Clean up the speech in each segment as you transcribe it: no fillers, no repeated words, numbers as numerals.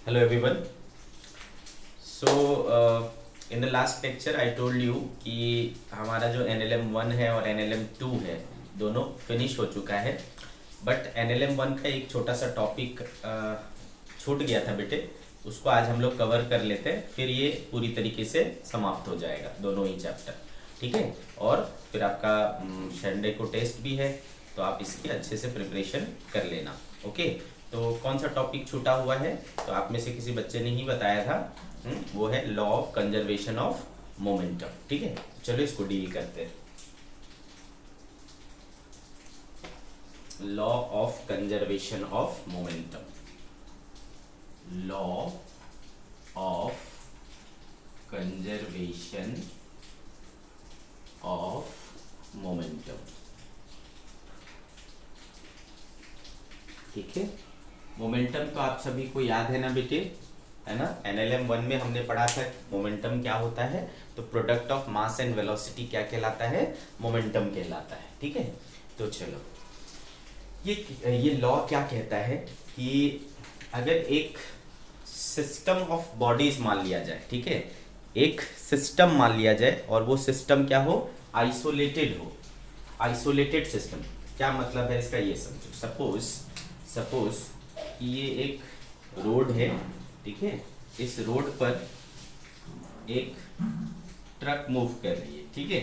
Hello everyone. So in the last lecture I told you कि हमारा जो NLM 1 है और NLM 2 है दोनों फिनिश हो चुका है, बट NLM 1 का एक छोटा सा टॉपिक छूट गया था बेटे, उसको आज हम लोग कवर कर लेते हैं, फिर ये पूरी तरीके से समाप्त हो जाएगा दोनों ही चैप्टर, ठीक है। और फिर आपका संडे को टेस्ट भी है, तो आप इसकी अच्छे से प्रिपरेशन कर लेना, ओके। तो कौन सा टॉपिक छूटा हुआ है, तो आप में से किसी बच्चे ने ही बताया था, वो है law of conservation of momentum, ठीक है। चलो इसको डील करते हैं। Law of conservation of momentum, law of conservation of momentum, ठीक है। मोमेंटम तो आप सभी को याद है ना बेटे, है ना। एनएलएम 1 में हमने पढ़ा था मोमेंटम क्या होता है, तो product of mass and velocity क्या कहलाता है, मोमेंटम कहलाता है, ठीक है। तो चलो ये लॉ क्या कहता है कि अगर एक सिस्टम ऑफ बॉडीज मान लिया जाए, ठीक है, एक सिस्टम मान लिया जाए और वो सिस्टम क्या हो, आइसोलेटेड हो, आइसोलेटेड सिस्टम। क्या मतलब है इसका, ये समझो। सपोज कि ये एक रोड है, ठीक है, इस रोड पर एक ट्रक मूव कर रही है, ठीक है,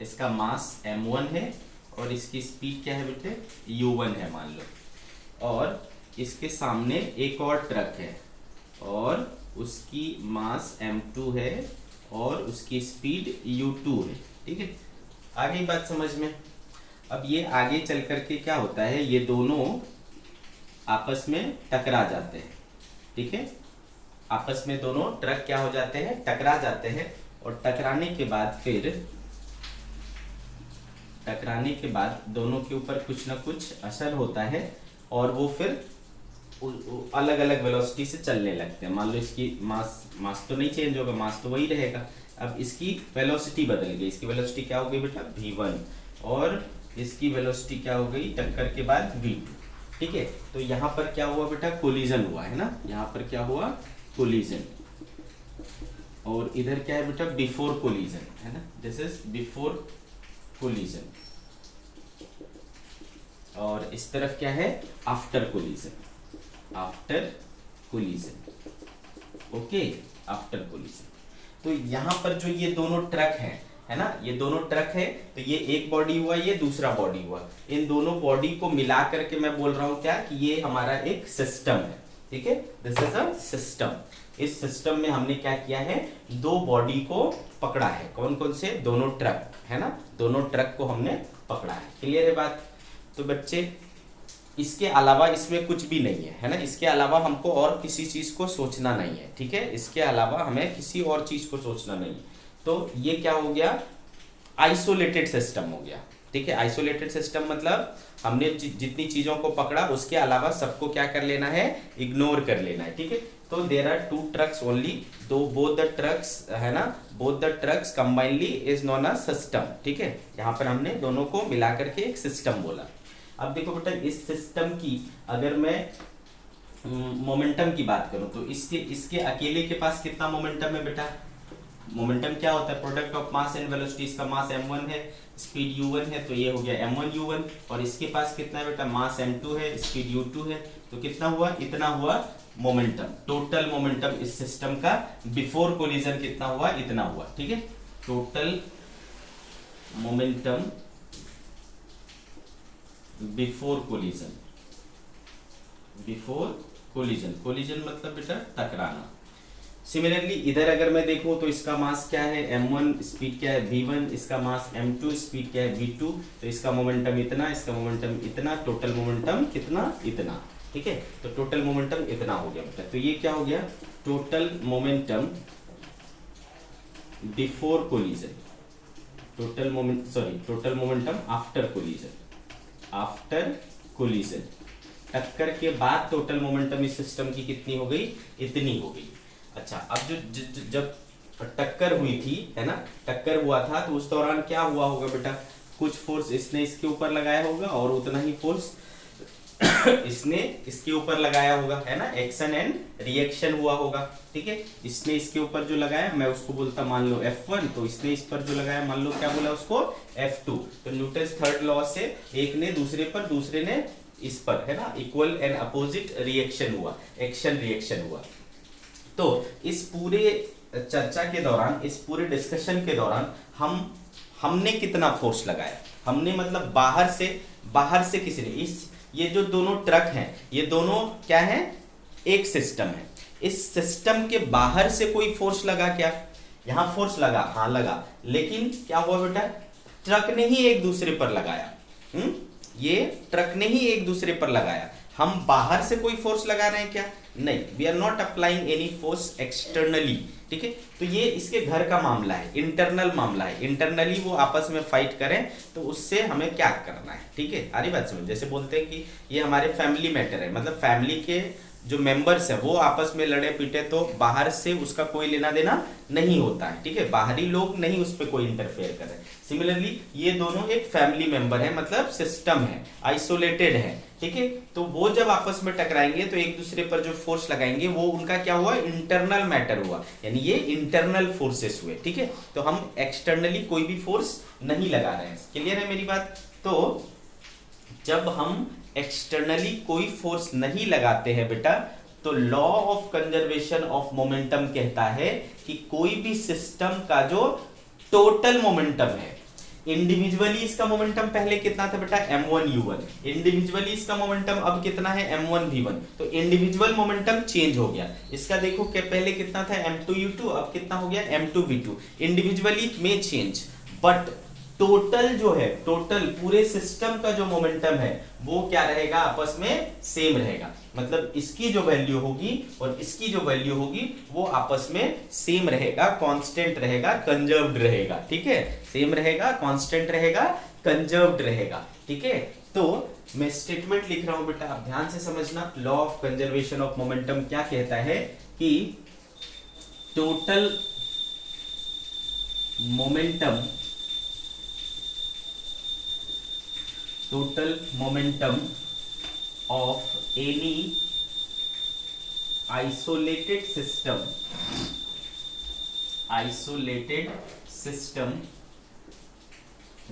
इसका मास m1 है और इसकी स्पीड क्या है बेटे, u1 है मान लो, और इसके सामने एक और ट्रक है और उसकी मास m2 है और उसकी स्पीड u2 है, ठीक है। आगे बात समझ में। अब ये आगे चल करके क्या होता है, ये दोनों आपस में टकरा जाते हैं, ठीक है, आपस में दोनों ट्रक क्या हो जाते हैं, टकरा जाते हैं, और टकराने के बाद दोनों के ऊपर कुछ ना कुछ असर होता है और वो फिर अलग अलग वेलोसिटी से चलने लगते हैं। मान लो इसकी मास तो नहीं चेंज होगा, मास तो वही रहेगा, अब इसकी वेलोसिटी बदल गई, इसकी वेलोसिटी क्या हो गई बेटा, v1, और इसकी वेलोसिटी क्या हो गई टक्कर के बाद v2, ठीक है। तो यहाँ पर क्या हुआ बेटा, कोलिजन हुआ है ना, यहाँ पर क्या हुआ, कोलिजन, और इधर क्या है बेटा, बिफोर कोलिजन, है ना, दिस इज बिफोर कोलिजन, और इस तरफ क्या है, after collision, after collision, okay, after collision. तो यहाँ पर जो ये दोनों ट्रक हैं, है ना, ये दोनों ट्रक है, तो ये एक बॉडी हुआ, ये दूसरा बॉडी हुआ, इन दोनों बॉडी को मिला करके मैं बोल रहा हूँ क्या, कि ये हमारा एक सिस्टम है, ठीक है, दिस इज अ सिस्टम। इस सिस्टम में हमने क्या किया है, दो बॉडी को पकड़ा है, कौन कौन से, दोनों ट्रक, है ना, दोनों ट्रक को हमने पकड़ा है, क्लियर है बात। तो बच्चे इसके अलावा इसमें कुछ भी नहीं है ना, इसके अलावा हमको और किसी चीज को सोचना नहीं है, ठीक है, इसके अलावा हमें किसी और चीज को सोचना नहीं है। तो ये क्या हो गया, आइसोलेटेड सिस्टम हो गया, ठीक है। आइसोलेटेड सिस्टम मतलब हमने जितनी चीजों को पकड़ा उसके अलावा सबको क्या कर लेना है, इग्नोर कर लेना है, ठीक है। तो there are two trucks only, दो बोथ द ट्रक्स, है ना, both the trucks combinedly is known a system, ठीक है। यहाँ पर हमने दोनों को मिला करके एक सिस्टम बोला। अब देखो बेटा, इस सिस्टम की अगर मैं मोमेंटम की बात करूं तो इसके अकेले के पास कितना मोमेंटम है बेटा, मोमेंटम क्या होता है, product of mass and velocity, इसका मास m1 है, स्पीड u1 है, तो ये हो गया m1 u1, और इसके पास कितना है बेटा, मास m2 है, स्पीड u2 है, तो कितना हुआ, इतना हुआ मोमेंटम, टोटल मोमेंटम इस सिस्टम का बिफोर कोलिजन कितना हुआ, इतना हुआ, ठीक है। Total momentum before collision, before collision, collision मतलब बेटा टकराना। सिमिलरली इधर अगर मैं देखूं तो इसका मास क्या है, m1, स्पीड क्या है v1, इसका मास m2, स्पीड क्या है v2, तो इसका मोमेंटम इतना, इसका मोमेंटम इतना, टोटल मोमेंटम कितना, इतना, ठीक है। तो टोटल मोमेंटम इतना हो गया बेटा, तो ये क्या हो गया, total momentum before collision, total momentum after collision, after collision, टक्कर के बाद टोटल मोमेंटम इस सिस्टम की कितनी हो गई, इतनी हो गई। अच्छा, अब जब टक्कर हुई थी, है ना, टक्कर हुआ था, तो उस दौरान क्या हुआ होगा बेटा, कुछ फोर्स इसने इसके ऊपर लगाया होगा और उतना ही फोर्स इसने इसके ऊपर लगाया होगा, है ना, एक्शन एंड रिएक्शन हुआ होगा, ठीक है। इसने इसके ऊपर जो लगाया, मैं उसको बोलता मान लो F1, तो इसने इस पर जो लगाया मान लो क्या बोला उसको F2। तो न्यूटन्स थर्ड लॉ से एक ने दूसरे पर, दूसरे ने इस पर, है ना, इक्वल एंड अपोजिट रिएक्शन हुआ, एक्शन रिएक्शन हुआ। तो इस पूरे चर्चा के दौरान, इस पूरे डिस्कशन के दौरान हमने कितना फोर्स लगाया, हमने मतलब बाहर से किसी ने, ये जो दोनों ट्रक हैं, ये दोनों क्या है, एक सिस्टम है। इस सिस्टम के बाहर से कोई फोर्स लगा क्या? यहां फोर्स लगा, हाँ लगा, लेकिन क्या हुआ बेटा, ट्रक ने ही एक दूसरे पर लगाया। ये ट्रक ने ही एक दूसरे पर लगाया। हम बाहर से कोई फोर्स लगा रहे हैं क्या? नहीं, we are not applying any force externally, ठीक है। तो ये इसके घर का मामला है, इंटरनल मामला है, इंटरनली वो आपस में फाइट करें तो उससे हमें क्या करना है, ठीक है। सारी बात समझ, जैसे बोलते हैं कि ये हमारे फैमिली मैटर है, मतलब फैमिली के जो मेंबर्स है वो आपस में लड़े पीटे तो बाहर से उसका कोई लेना देना नहीं होता है, ठीक है, बाहरी लोग नहीं उस पर कोई इंटरफेयर कर रहे। सिमिलरली ये दोनों एक फैमिली मेंबर है, मतलब सिस्टम है, आइसोलेटेड है, ठीक है। तो वो जब आपस में टकराएंगे तो एक दूसरे पर जो फोर्स लगाएंगे वो उनका क्या हुआ, इंटरनल मैटर हुआ, यानी ये इंटरनल फोर्सेस हुए, ठीक है। तो हम एक्सटर्नली कोई भी फोर्स नहीं लगा रहे हैं। क्लियर है मेरी बात? तो जब हम एक्सटर्नली कोई फोर्स नहीं लगाते हैं बेटा, तो law of conservation of momentum कहता है कि कोई भी सिस्टम का जो टोटल मोमेंटम है, इंडिविजुअली इसका मोमेंटम पहले कितना था बेटा, m1u1, इंडिविजुअली इसका मोमेंटम अब कितना है, m1v1। तो इंडिविजुअल मोमेंटम चेंज हो गया इसका, देखो कि पहले कितना था, m2u2, अब कितना हो गया, m2v2। इंडिविजुअली में चेंज, बट टोटल जो है, टोटल पूरे सिस्टम का जो मोमेंटम है वो क्या रहेगा, आपस में सेम रहेगा। मतलब इसकी जो वैल्यू होगी और इसकी जो वैल्यू होगी वो आपस में सेम रहेगा, कांस्टेंट रहेगा, कंजर्व्ड रहेगा, ठीक है। सेम रहेगा, कांस्टेंट रहेगा, कंजर्व्ड रहेगा, ठीक है। तो मैं स्टेटमेंट लिख रहा हूं बेटा, आप ध्यान से समझना। Law of conservation of momentum क्या कहता है कि total momentum of any isolated system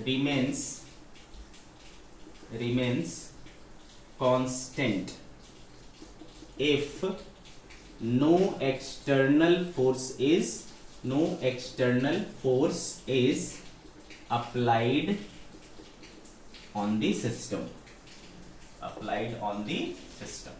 remains constant if no external force is applied on the system।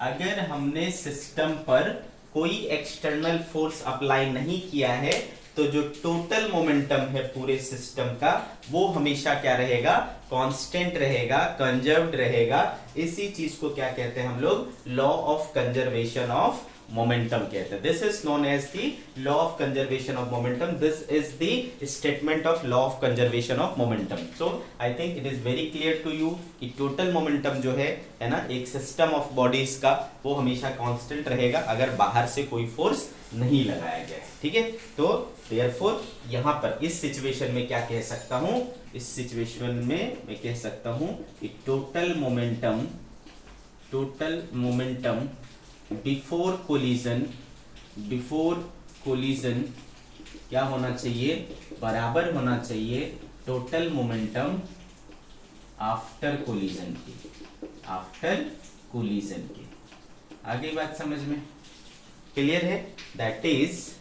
अगर हमने सिस्टम पर कोई एक्सटर्नल फोर्स अप्लाई नहीं किया है तो जो टोटल मोमेंटम है पूरे सिस्टम का वो हमेशा क्या रहेगा, कांस्टेंट रहेगा, कंजर्व्ड रहेगा। इसी चीज को क्या कहते हैं हम लोग, law of conservation of momentum कहते हैं। This is known as the law of conservation of momentum, this is the statement of law of conservation of momentum. So I think it is very clear to you कि total momentum जो है ना, एक system of bodies का वो हमेशा constant रहेगा अगर बाहर से कोई फोर्स नहीं लगाया गया, ठीक है। तो देयरफॉर यहाँ पर इस सिचुएशन में क्या कह सकता हूं, इस सिचुएशन में मैं कह सकता हूं कि टोटल मोमेंटम बिफोर कोलिजन क्या होना चाहिए, बराबर होना चाहिए टोटल मोमेंटम आफ्टर कोलिजन के। आगे बात समझ में क्लियर है? दैट इज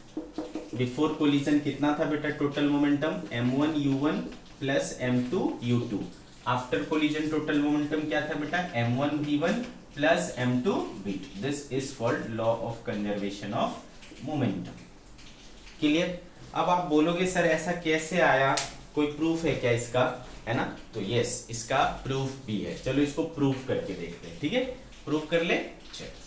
बिफोर कोलिजन कितना था बेटा total momentum, m1u1 plus m2u2। After collision total momentum क्या था बेटा, m1v1 plus m2v2। This is called law of conservation of momentum. Clear? अब आप बोलोगे सर ऐसा कैसे आया, कोई प्रूफ है क्या इसका, है ना? तो यस, इसका प्रूफ भी है। चलो इसको प्रूफ करके देखते हैं, ठीक है? प्रूफ कर ले। चलो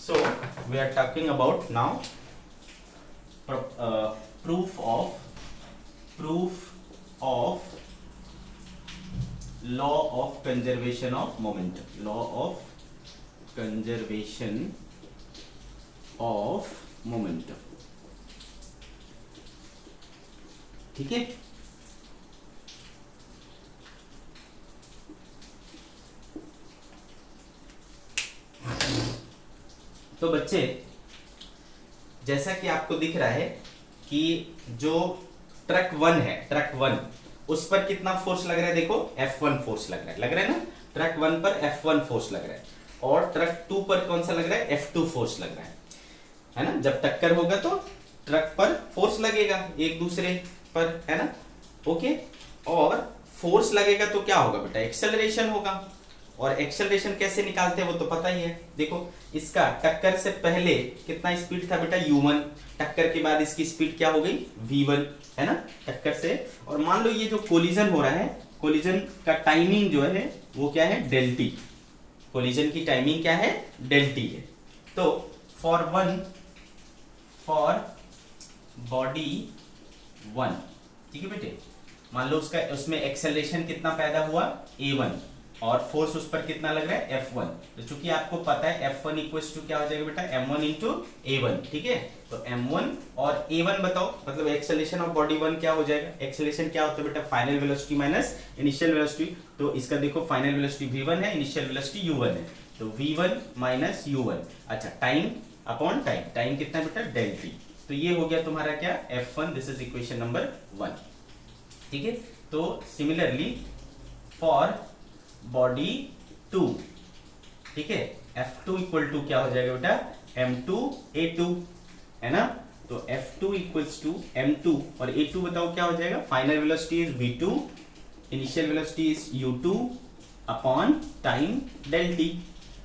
so we are talking about now proof of law of conservation of momentum, law of conservation of momentum। ठीक है। तो बच्चे जैसा कि आपको दिख रहा है कि जो ट्रक 1 है, ट्रक 1 उस पर कितना फोर्स लग रहा है, देखो F1 फोर्स लग रहा है ना, ट्रक 1 पर F1 फोर्स लग रहा है, और ट्रक 2 पर कौन सा लग रहा है, F2 फोर्स लग रहा है ना। जब टक्कर होगा तो ट्रक पर फोर्स लगेगा एक दूसरे पर, है ना, ओके। और फोर्स लगेगा तो क्या होगा बेटा, एक्सेलरेशन होगा। और एक्सेलरेशन कैसे निकालते हैं वो तो पता ही है। देखो इसका टक्कर से पहले कितना स्पीड था बेटा, u1, टक्कर के बाद इसकी स्पीड क्या हो गई, v1, है ना, टक्कर से। और मान लो ये जो कोलिजन हो रहा है, कोलिजन का टाइमिंग जो है वो क्या है, डेल टी। कोलिजन की टाइमिंग क्या है, डेल टी है। तो फॉर बॉडी 1, ठीक है बेटे, मान लो उसका उसमें एक्सेलरेशन कितना पैदा हुआ, a1, और फोर्स उस पर कितना लग रहा है, F1। तो चूंकि आपको पता है F1 इक्वल्स टू क्या हो जाएगा बेटा, m1 इंटू a1, ठीक है। तो m1 और a1 बताओ, मतलब एक्सेलरेशन ऑफ बॉडी 1 क्या हो जाएगा, एक्सेलरेशन क्या होता है बेटा, final velocity minus initial velocity. तो इसका देखो फाइनल वेलोसिटी v1 है, इनिशियल वेलोसिटी u1 है, तो v1 माइनस u1, अच्छा टाइम अपॉन टाइम, टाइम कितना बेटा, डेल टी। तो ये हो गया तुम्हारा क्या, F1, this is equation number 1, ठीक है। तो सिमिलरली फॉर बॉडी 2, ठीक है, F2 इक्वल टू क्या हो जाएगा बेटा, M2 A2, है ना। तो F2 इक्वल्स टू M2 और A2 बताओ क्या हो जाएगा, final velocity is V2, initial velocity is U2 upon time del T,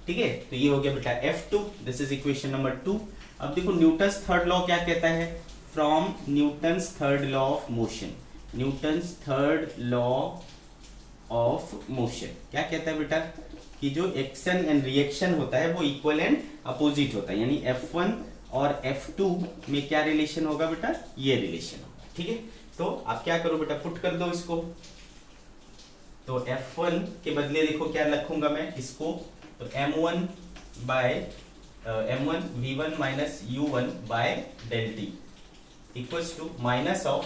ठीक है। तो ये हो गया बेटा F2, this is equation number 2। अब देखो न्यूटन्स थर्ड लॉ क्या कहता है, from Newton's third law of motion, Newton's third law of motion क्या कहता है बेटा, कि जो एक्शन एंड रिएक्शन होता है वो इक्वल एंड अपोजिट होता है, यानी F1 और F2 में क्या रिलेशन होगा बेटा, ये रिलेशन होगा, ठीक है। तो आप क्या करो बेटा, पुट कर दो इसको। तो F1 के बदले देखो क्या रखूंगा मैं इसको, तो M1 V1 minus U1 by del T equals to minus of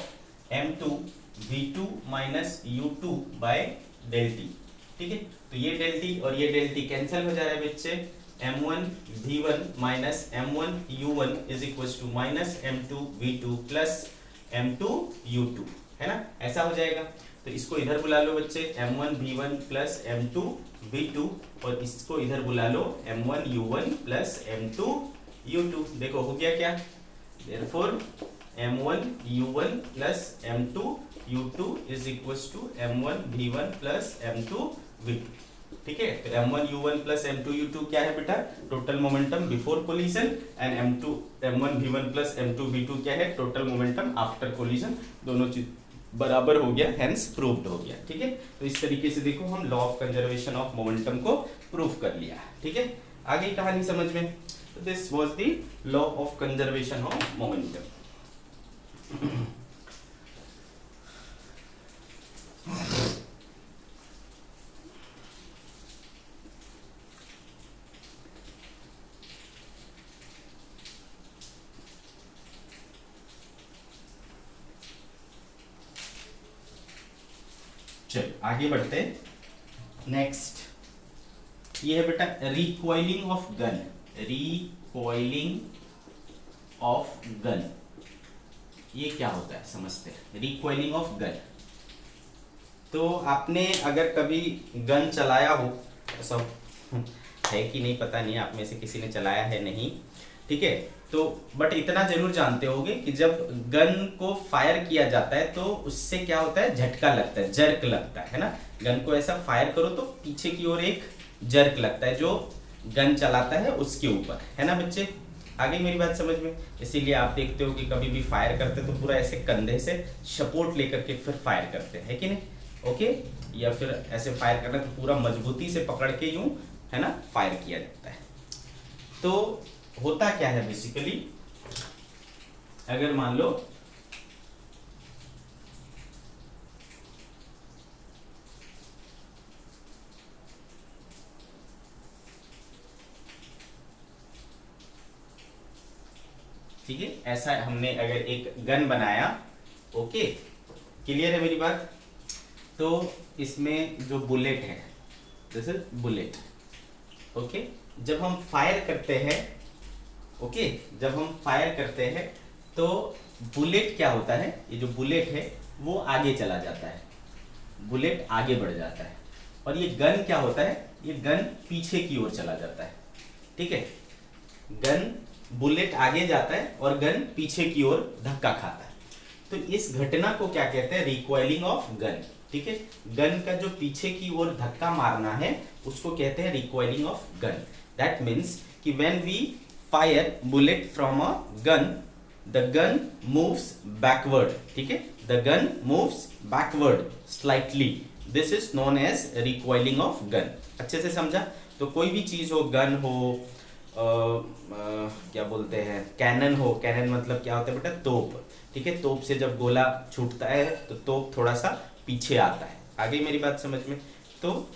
M2 V2 minus U2 by del T, ठीक है। तो ये डेल टी और ये डेल टी कैंसिल हो जा रहा है बच्चे, M1 V1 minus M1 U1 is equal to minus M2 V2 plus M2 U2, है ना, ऐसा हो जाएगा। तो इसको इधर बुला लो बच्चे, M1 V1 plus M2 V2, और इसको इधर बुला लो M1 U1 plus M2 U2। देखो हो गया क्या, therefore M1 U1 plus M2 U2 is equal to M1 V1 plus M2 V2, ठीक है। तो M1 U1 plus M2 U2 क्या है बेटा, total momentum before collision, and M1 V1 plus M2 V2 क्या है, टोटल मोमेंटम आफ्टर कोलिजन। दोनों चीज बराबर हो गया, हेंस प्रूव्ड हो गया, ठीक है। तो इस तरीके से देखो हम law of conservation of momentum को प्रूव कर लिया, ठीक है। आगे कहानी समझ में, this was the law of conservation of momentum. चल आगे बढ़ते, नेक्स्ट ये है बेटा recoiling of gun, recoiling of gun, ये क्या होता है समझते हैं, रिकॉइलिंग ऑफ गन। तो आपने अगर कभी गन चलाया हो, सब है कि नहीं पता नहीं, आप में से किसी ने चलाया है नहीं, ठीक है। तो बट इतना जरूर जानते होगे कि जब गन को फायर किया जाता है तो उससे क्या होता है, झटका लगता है, जर्क लगता है ना। गन को ऐसा फायर करो तो पीछे की ओर एक जर्क लगता है जो गन चलाता है उसके ऊपर, है ना बच्चे। आगे मेरी बात समझ में, इसीलिए आप देखते हो कि कभी भी फायर करते तो पूरा ऐसे कंधे से सपोर्ट लेकर के फिर फायर करते हैं, कि नहीं, ओके। या फिर ऐसे फायर करना तो पूरा मजबूती से पकड़ के यूं, है ना, फायर किया जाता है। तो होता क्या है बेसिकली, अगर मान लो ठीक है, ऐसा हमने अगर एक गन बनाया, ओके, क्लियर है मेरी बात? तो इसमें जो बुलेट है, दिस इज बुलेट, ओके। जब हम फायर करते हैं, ओके, जब हम फायर करते हैं तो बुलेट क्या होता है, ये जो बुलेट है वो आगे चला जाता है, बुलेट आगे बढ़ जाता है, और ये गन क्या होता है, ये गन पीछे की ओर चला जाता है, ठीक है। गन, बुलेट आगे जाता है और गन पीछे की ओर धक्का खाता है। तो इस घटना को क्या कहते हैं, रिकॉइलिंग ऑफ गन, ठीक है। गन का जो पीछे की ओर धक्का मारना है उसको कहते हैं recoiling of gun. That means कि when we fire bullet from a gun, the gun moves backward, ठीक है, the gun moves backward slightly, this is known as recoiling of gun. अच्छे से समझा? तो कोई भी चीज हो, गन हो, क्या बोलते हैं, कैनन हो, कैनन मतलब क्या होता है बेटा, तोप, ठीक है। तोप से जब गोला छूटता है तो तोप थोड़ा सा पीछे आता है। आगे मेरी बात समझ में? तो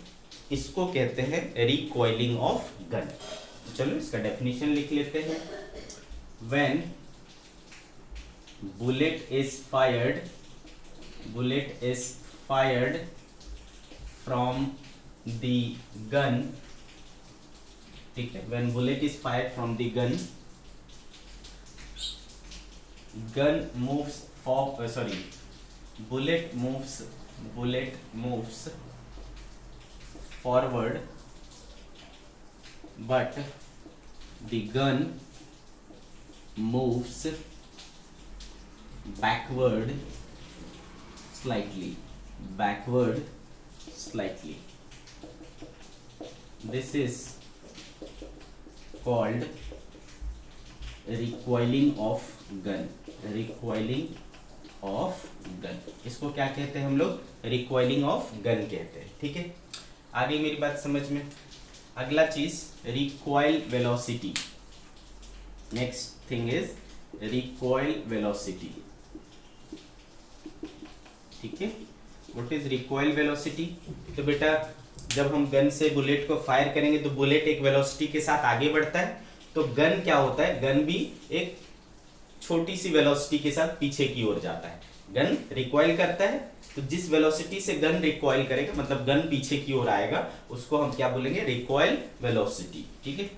इसको कहते हैं रिकॉइलिंग ऑफ गन। तो चलो इसका डेफिनेशन लिख लेते हैं। When bullet is fired from the gun, ठीक है, when bullet is fired from the gun moves bullet moves forward, but the gun moves backward slightly, this is called recoiling of gun, इसको क्या कहते हैं हम लोग, recoiling of gun कहते हैं, ठीक है। आगे मेरी बात समझ में? अगला चीज recoil velocity, next thing is recoil velocity, ठीक है। what is recoil velocity? तो बेटा जब हम गन से बुलेट को फायर करेंगे तो बुलेट एक वेलोसिटी के साथ आगे बढ़ता है, तो गन क्या होता है, गन भी एक छोटी सी वेलोसिटी के साथ पीछे की ओर जाता है। गन रिकॉइल करता है, तो जिस वेलोसिटी से गन रिकॉइल करेगा, मतलब गन पीछे की ओर आएगा, उसको हम क्या बोलेंगे, रिकॉइल वेलोसिटी, ठीक है।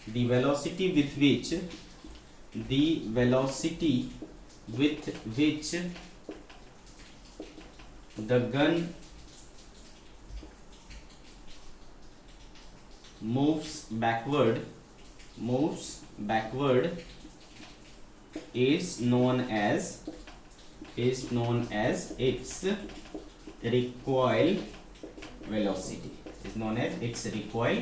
The velocity with which the gun moves backward is known as its recoil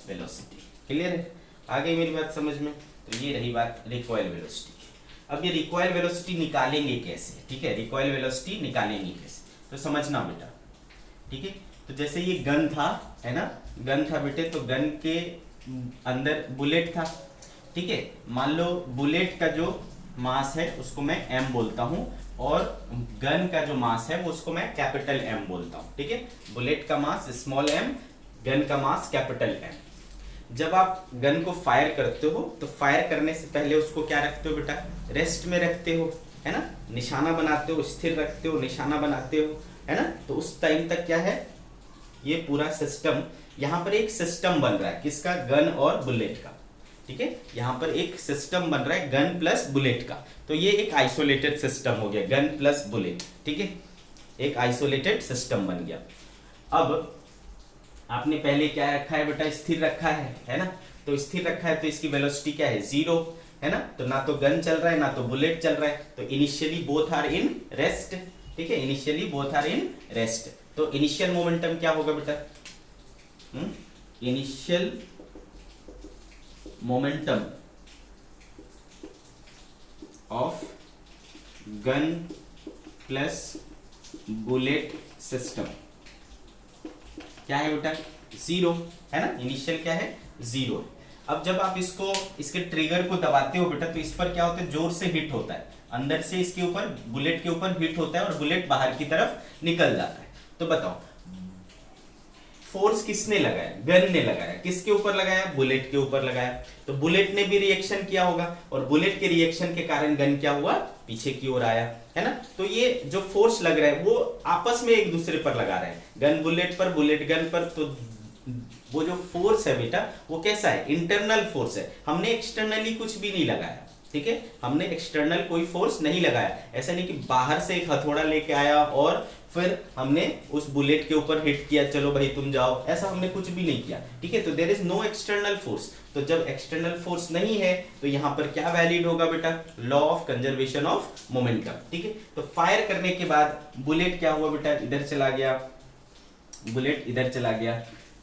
velocity, clear है? आगे मेरी बात समझ में? तो ये रही बात रिकॉइल वेलोसिटी की। अब ये रिकॉइल वेलोसिटी निकालेंगे कैसे, ठीक है, रिकॉइल वेलोसिटी निकालेंगे कैसे, तो समझना बेटा, ठीक है। तो जैसे ये गन था, है ना, गन था बेटे, तो गन के अंदर बुलेट था, ठीक है। मान लो बुलेट का जो मास है उसको मैं m बोलता हूं, और गन का जो मास है वो उसको मैं कैपिटल M बोलता हूं, ठीक है। बुलेट का मास स्मॉल m, गन का मास कैपिटल M। जब आप गन को फायर करते हो तो फायर करने से पहले उसको क्या रखते हो बेटा, रेस्ट में रखते हो, है ना, निशाना बनाते हो, स्थिर रखते हो, निशाना बनाते हो, है ना। तो उस टाइम तक क्या है, ये पूरा सिस्टम, यहाँ पर एक सिस्टम बन रहा है, किसका, गन और बुलेट का, ठीक है। यहाँ पर एक सिस्टम बन रहा है गन प्लस बुलेट का, तो ये एक आइसोलेटेड सिस्टम हो गया, गन प्लस बुलेट, ठीक है, एक आइसोलेटेड सिस्टम बन गया। अब आपने पहले क्या रखा है बेटा, स्थिर रखा है ना, तो स्थिर रखा है तो इसकी वेलोसिटी क्या है, 0, है ना। तो ना तो गन चल रहा है ना तो बुलेट चल रहा है, तो initially both are in rest, ठीक है, initially both are in rest. तो इनिशियल मोमेंटम क्या होगा बेटा, initial momentum of gun plus bullet system क्या है बेटा, 0, है ना। इनिशियल क्या है, 0। अब जब आप इसके ट्रिगर को दबाते हो बेटा, तो इस पर क्या होता है, जोर से हिट होता है, अंदर से इसके ऊपर, बुलेट के ऊपर हिट होता है और बुलेट बाहर की तरफ निकल जाता है। तो बताओ, फोर्स किसने लगाया, गन ने लगाया। किसके ऊपर लगाया, बुलेट के ऊपर लगाया। तो बुलेट ने भी रिएक्शन किया होगा और बुलेट के रिएक्शन के कारण गन क्या हुआ, पीछे की ओर आया, है ना। तो ये जो फोर्स लग रहा है वो आपस में एक दूसरे पर लगा रहे हैं, गन बुलेट पर, बुलेट गन पर। तो वो जो फोर्स है बेटा वो कैसा है, इंटरनल फोर्स है। हमने एक्सटर्नली कुछ भी नहीं लगाया, ठीक है, हमने एक्सटर्नल कोई फोर्स नहीं लगाया। ऐसा नहीं कि बाहर से एक हथौड़ा लेके आया और फिर हमने उस बुलेट के ऊपर हिट किया, चलो भाई तुम जाओ, ऐसा हमने कुछ भी नहीं किया, ठीक है। तो there is no external force. तो जब एक्सटर्नल फोर्स नहीं है तो यहां पर क्या वैलिड होगा बेटा, law of conservation of momentum, ठीक है। तो फायर करने के बाद बुलेट क्या हुआ बेटा, इधर चला गया, बुलेट इधर चला गया,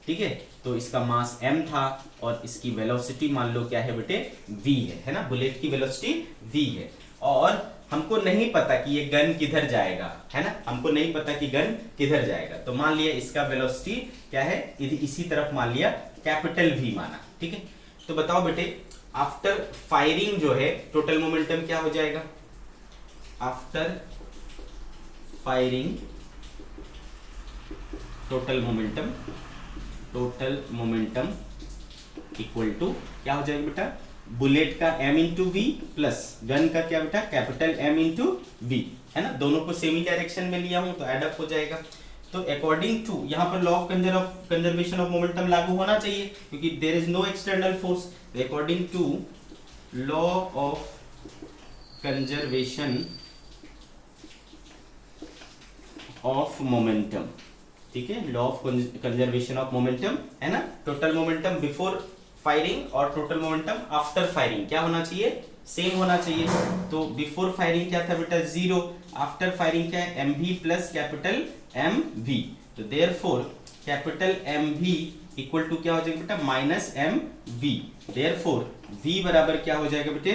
ठीक है। तो इसका मास m था और इसकी वेलोसिटी मान लो क्या है बेटे, v है ना, बुलेट की वेलोसिटी v है। और हमको नहीं पता कि ये गन किधर जाएगा, है ना, हमको नहीं पता कि गन किधर जाएगा। तो मान लिया इसका वेलोसिटी क्या है, इसी तरफ मान लिया, कैपिटल V माना, ठीक है। तो बताओ बेटे आफ्टर फायरिंग जो है टोटल मोमेंटम क्या हो जाएगा, after firing total momentum equal to क्या हो जाएगा बेटा, बुलेट का m into V plus gun का क्या बेटा, कैपिटल M इंटू वी, है ना। दोनों को सेमी डायरेक्शन में लिया हूं तो एड अप हो जाएगा। तो अकॉर्डिंग टू यहाँ पर law of conservation of momentum लागू होना चाहिए क्योंकि there is no external force. According to law of conservation of momentum, ठीक है, law of conservation of momentum, है ना। टोटल मोमेंटम बिफोर फायरिंग और टोटल मोमेंटम आफ्टर फायरिंग क्या होना चाहिए, सेम होना चाहिए। तो बिफोर फायरिंग क्या था बेटा, 0, आफ्टर फायरिंग क्या है, mv प्लस कैपिटल mv। तो therefore capital mv equal to क्या हो जाएगा बेटा, माइनस mv। देयरफॉर v बराबर क्या हो जाएगा बेटे,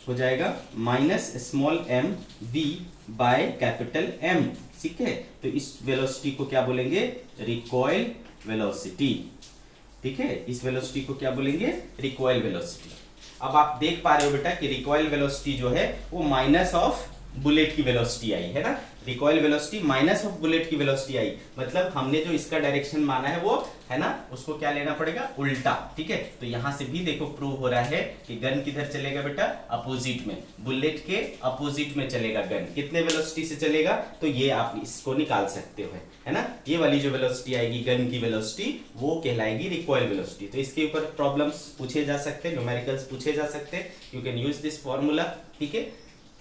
हो जाएगा minus small mv by capital m, ठीक है। तो इस वेलोसिटी को क्या बोलेंगे, रिकॉइल वेलोसिटी, ठीक है। इस वेलोसिटी को क्या बोलेंगे, रिकॉइल वेलोसिटी। अब आप देख पा रहे हो बेटा कि रिकॉइल वेलोसिटी जो है वो माइनस ऑफ बुलेट की वेलोसिटी आई, है ना। Recoil velocity minus of bullet की वेलोसिटी आई, मतलब हमने जो इसका डायरेक्शन माना है वो, है ना, उसको क्या लेना पड़ेगा, उल्टा, ठीक है। तो यहां से भी देखो प्रूव हो रहा है कि गन किधर चलेगा बेटा, अपोजिट में, बुलेट के अपोजिट में चलेगा गन। कितने वेलोसिटी से चलेगा, तो ये आप इसको निकाल सकते हो, है ना। ये वाली जो वेलोसिटी आएगी गन की वेलोसिटी वो कहलाएगी रिकॉइल वेलोसिटी। तो इसके ऊपर प्रॉब्लम्स पूछे जा सकते हैं, न्यूमेरिकल्स पूछे जा सकते हैं, you can use this formula, ठीक है।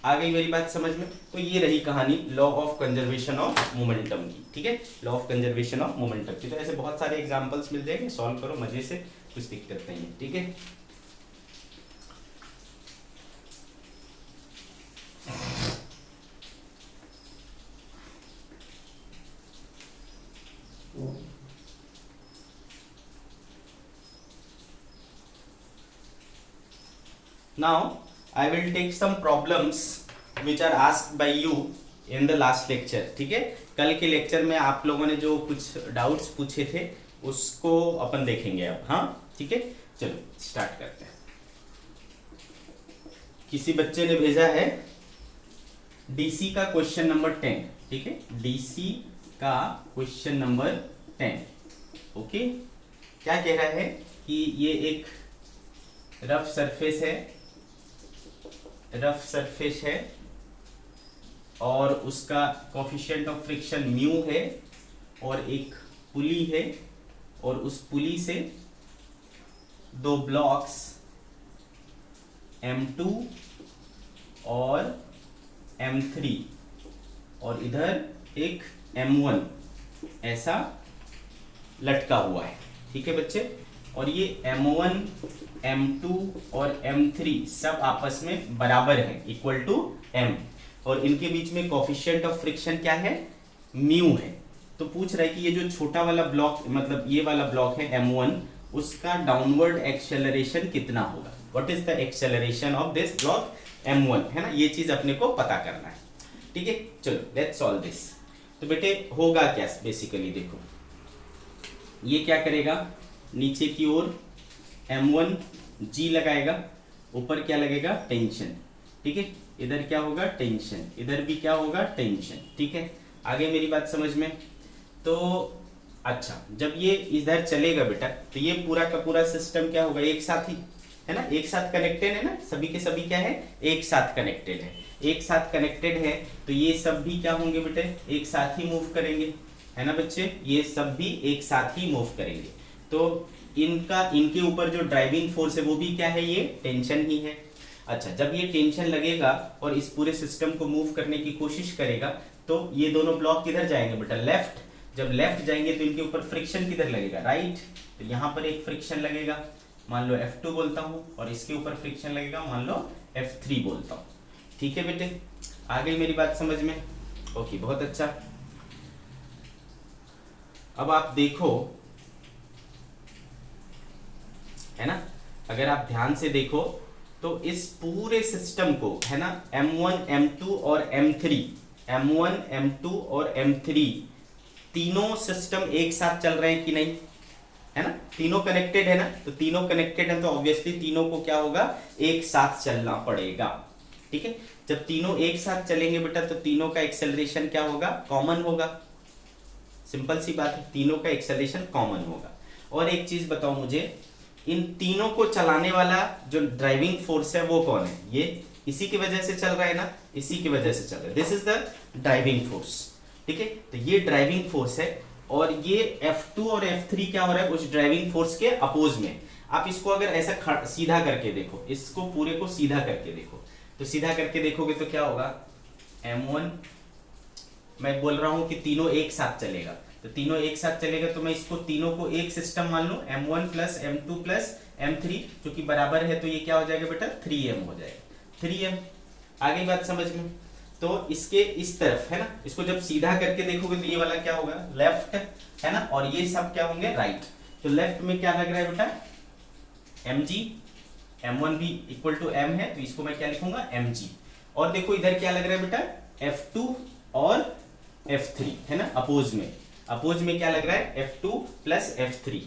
आ गई मेरी बात समझ में। तो ये रही कहानी law of conservation of momentum की, ठीक है, law of conservation of momentum की। तो ऐसे बहुत सारे एग्जांपल्स मिल जाएंगे, सॉल्व करो मजे से, कुछ दिक्कत नहीं है, ठीक है। Now I will take some problems which are asked by you in the last lecture, ठीक है। कल के लेक्चर में आप लोगों ने जो कुछ डाउट्स पूछे थे उसको अपन देखेंगे अब, हाँ ठीक है। चलो स्टार्ट करते हैं। किसी बच्चे ने भेजा है डीसी का क्वेश्चन नंबर 10, ठीक है, डीसी का क्वेश्चन नंबर 10, ओके। क्या कह रहा है कि ये एक रफ सरफेस है और उसका कोफिशिएंट ऑफ फ्रिक्शन म्यू है और एक पुली है और उस पुली से दो ब्लॉक्स M2 और M3 और इधर एक M1 ऐसा लटका हुआ है, ठीक है बच्चे। और ये M1, M2 और M3 सब आपस में बराबर है, इक्वल टू M, और इनके बीच में कोफिशिएंट ऑफ फ्रिक्शन क्या है, म्यू है। तो पूछ रहा है कि ये जो छोटा वाला ब्लॉक, मतलब ये वाला ब्लॉक है M1, उसका डाउनवर्ड एक्सेलरेशन कितना होगा, what is the acceleration of this block M1, है ना। ये चीज अपने को पता करना है, ठीक है। चलो लेट्स सॉल्व दिस। तो बेटे होगा क्या, बेसिकली देखो ये क्या करेगा, नीचे की ओर M1 G लगाएगा, ऊपर क्या लगेगा, टेंशन, ठीक है। इधर क्या होगा, टेंशन, इधर भी क्या होगा, टेंशन, ठीक है। आगे मेरी बात समझ में। तो अच्छा, जब ये इधर चलेगा बेटा तो ये पूरा का पूरा सिस्टम क्या होगा, एक साथ ही है ना, एक साथ कनेक्टेड है ना, सभी के सभी क्या है, एक साथ कनेक्टेड है, एक साथ कनेक्टेड है, तो ये सब भी क्या होंगे बेटे, एक साथ ही मूव करेंगे, है ना बच्चे, ये सब भी एक साथ ही मूव करेंगे। तो इनके ऊपर जो ड्राइविंग फोर्स है वो भी क्या है, ये टेंशन ही है। अच्छा, जब ये टेंशन लगेगा और इस पूरे सिस्टम को मूव करने की कोशिश करेगा तो ये दोनों ब्लॉक किधर जाएंगे बेटा, लेफ्ट। जब लेफ्ट जाएंगे तो इनके ऊपर फ्रिक्शन किधर लगेगा, राइट। तो यहाँ पर एक फ्रिक्शन लगेगा, मान लो F2 बोलता हूँ, और इसके ऊपर फ्रिक्शन लगेगा, मान लो F3 बोलता हूँ। ठीक है बेटे, आ गई मेरी बात समझ में? ओके, बहुत अच्छा। अब आप देखो, है ना, अगर आप ध्यान से देखो तो इस पूरे सिस्टम को, है ना, M1 M2 और M3, M1 M2 और M3 तीनों सिस्टम एक साथ चल रहे हैं कि नहीं, है ना, तीनों कनेक्टेड है ना, तो तीनों कनेक्टेड है तो ऑब्वियसली तीनों को क्या होगा, एक साथ चलना पड़ेगा। ठीक है, जब तीनों एक साथ चलेंगे बेटा तो तीनों का एक्सेलरेशन क्या होगा, कॉमन होगा। सिंपल सी बात है, तीनों का एक्सेलरेशन कॉमन होगा। और एक चीज बताओ मुझे, इन तीनों को चलाने वाला जो ड्राइविंग फोर्स है वो कौन है, ये इसी की वजह से चल रहा है ना, इसी की वजह से चल रहा है, this is the driving force. ठीक है, तो ये ड्राइविंग फोर्स है, और ये F2 और F3 क्या हो रहा है, उस ड्राइविंग फोर्स के अपोज में। आप इसको अगर ऐसा सीधा करके देखो, इसको पूरे को सीधा करके देखो, तो सीधा करके देखोगे तो क्या होगा, M1, मैं बोल रहा हूं कि तीनों एक साथ चलेगा, तो तीनों एक साथ चलेगा तो मैं इसको तीनों को एक सिस्टम मान लूं, M1 plus M2 plus M3, जो कि बराबर है, तो ये क्या हो जाएगा बेटा, 3M हो जाएगा, 3M। आ गई बात समझ में? तो इसके इस तरफ, है ना, इसको जब सीधा करके देखोगे तो ये वाला क्या होगा, लेफ्ट, है ना, और ये सब क्या होंगे, राइट। तो लेफ्ट में क्या लग रहा है बेटा, mg, M1 भी इक्वल टू M है, तो इसको मैं क्या लिखूंगा, mg। और देखो इधर क्या लग रहा है बेटा, F2 और F3, है ना, अपोज में क्या लग रहा है, F2 प्लस F3।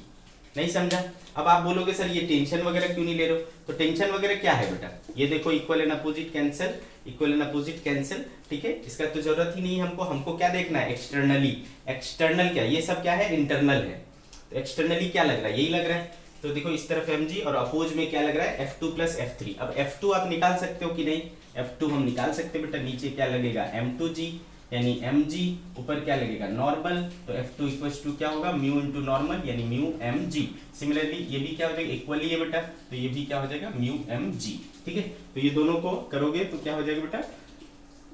नहीं समझा? अब आप बोलोगे सर ये टेंशन वगैरह क्यों नहीं ले रहे हो, तो टेंशन वगैरह क्या है बेटा, ये देखो equal and opposite cancel, equal and opposite cancel. ठीक है, इसका तो जरूरत ही नहीं है हमको क्या देखना है, एक्सटर्नली। एक्सटर्नल क्या, ये सब क्या है, इंटरनल है, तो एक्सटर्नली क्या लग रहा है, यही लग रहा है। तो देखो इस तरफ mg और अपोज में क्या लग रहा है, F2 प्लस F3। अब F2 आप निकाल सकते हो कि नहीं, F2 हम निकाल सकते हैं बेटा, नीचे क्या लगेगा, M2g, यानी mg, ऊपर क्या लगेगा, नॉर्मल, तो F2 इक्वल्स टू क्या होगा, म्यू इंटू नॉर्मल, यानी म्यू mg। सिमिलरली ये भी क्या हो जाएगा, इक्वली है बेटा, तो ये भी क्या हो जाएगा, म्यू mg। ठीक है, तो ये दोनों को करोगे तो क्या हो जाएगा बेटा,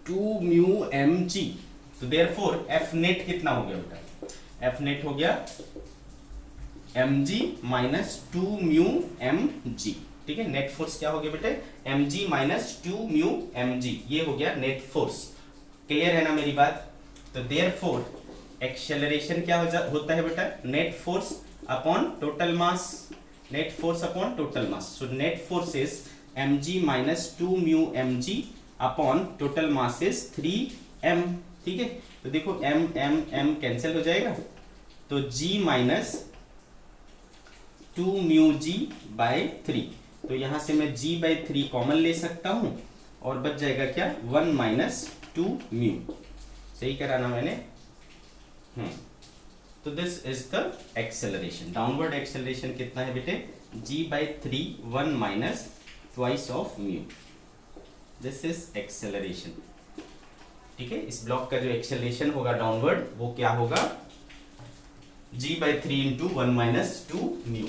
2 म्यू mg। तो देयरफॉर F नेट कितना हो गया बेटा, F नेट हो गया mg माइनस 2 म्यू mg। ठीक है, नेट फोर्स क्या हो गया बेटे, mg माइनस 2 म्यू mg, ये हो गया नेट फोर्स। क्लियर है ना मेरी बात? तो देयरफॉर एक्सेलरेशन क्या होता है बेटा, net force upon total mass, net force upon total mass. So net force is mg minus 2 mu mg upon total mass is 3m। ठीक है, तो देखो m कैंसिल हो जाएगा, तो g minus 2 mu g by 3, तो यहां से मैं g बाय 3 कॉमन ले सकता हूं, और बच जाएगा क्या, 1 माइनस 2 म्यू। सही कराना मैंने। तो this is the acceleration, downward acceleration कितना है बेटे, g by 3, 1 minus twice of mu, this is acceleration. ठीक है, इस ब्लॉक का जो एक्सेलरेशन होगा डाउनवर्ड वो क्या होगा, g by 3 into 1 minus 2 mu.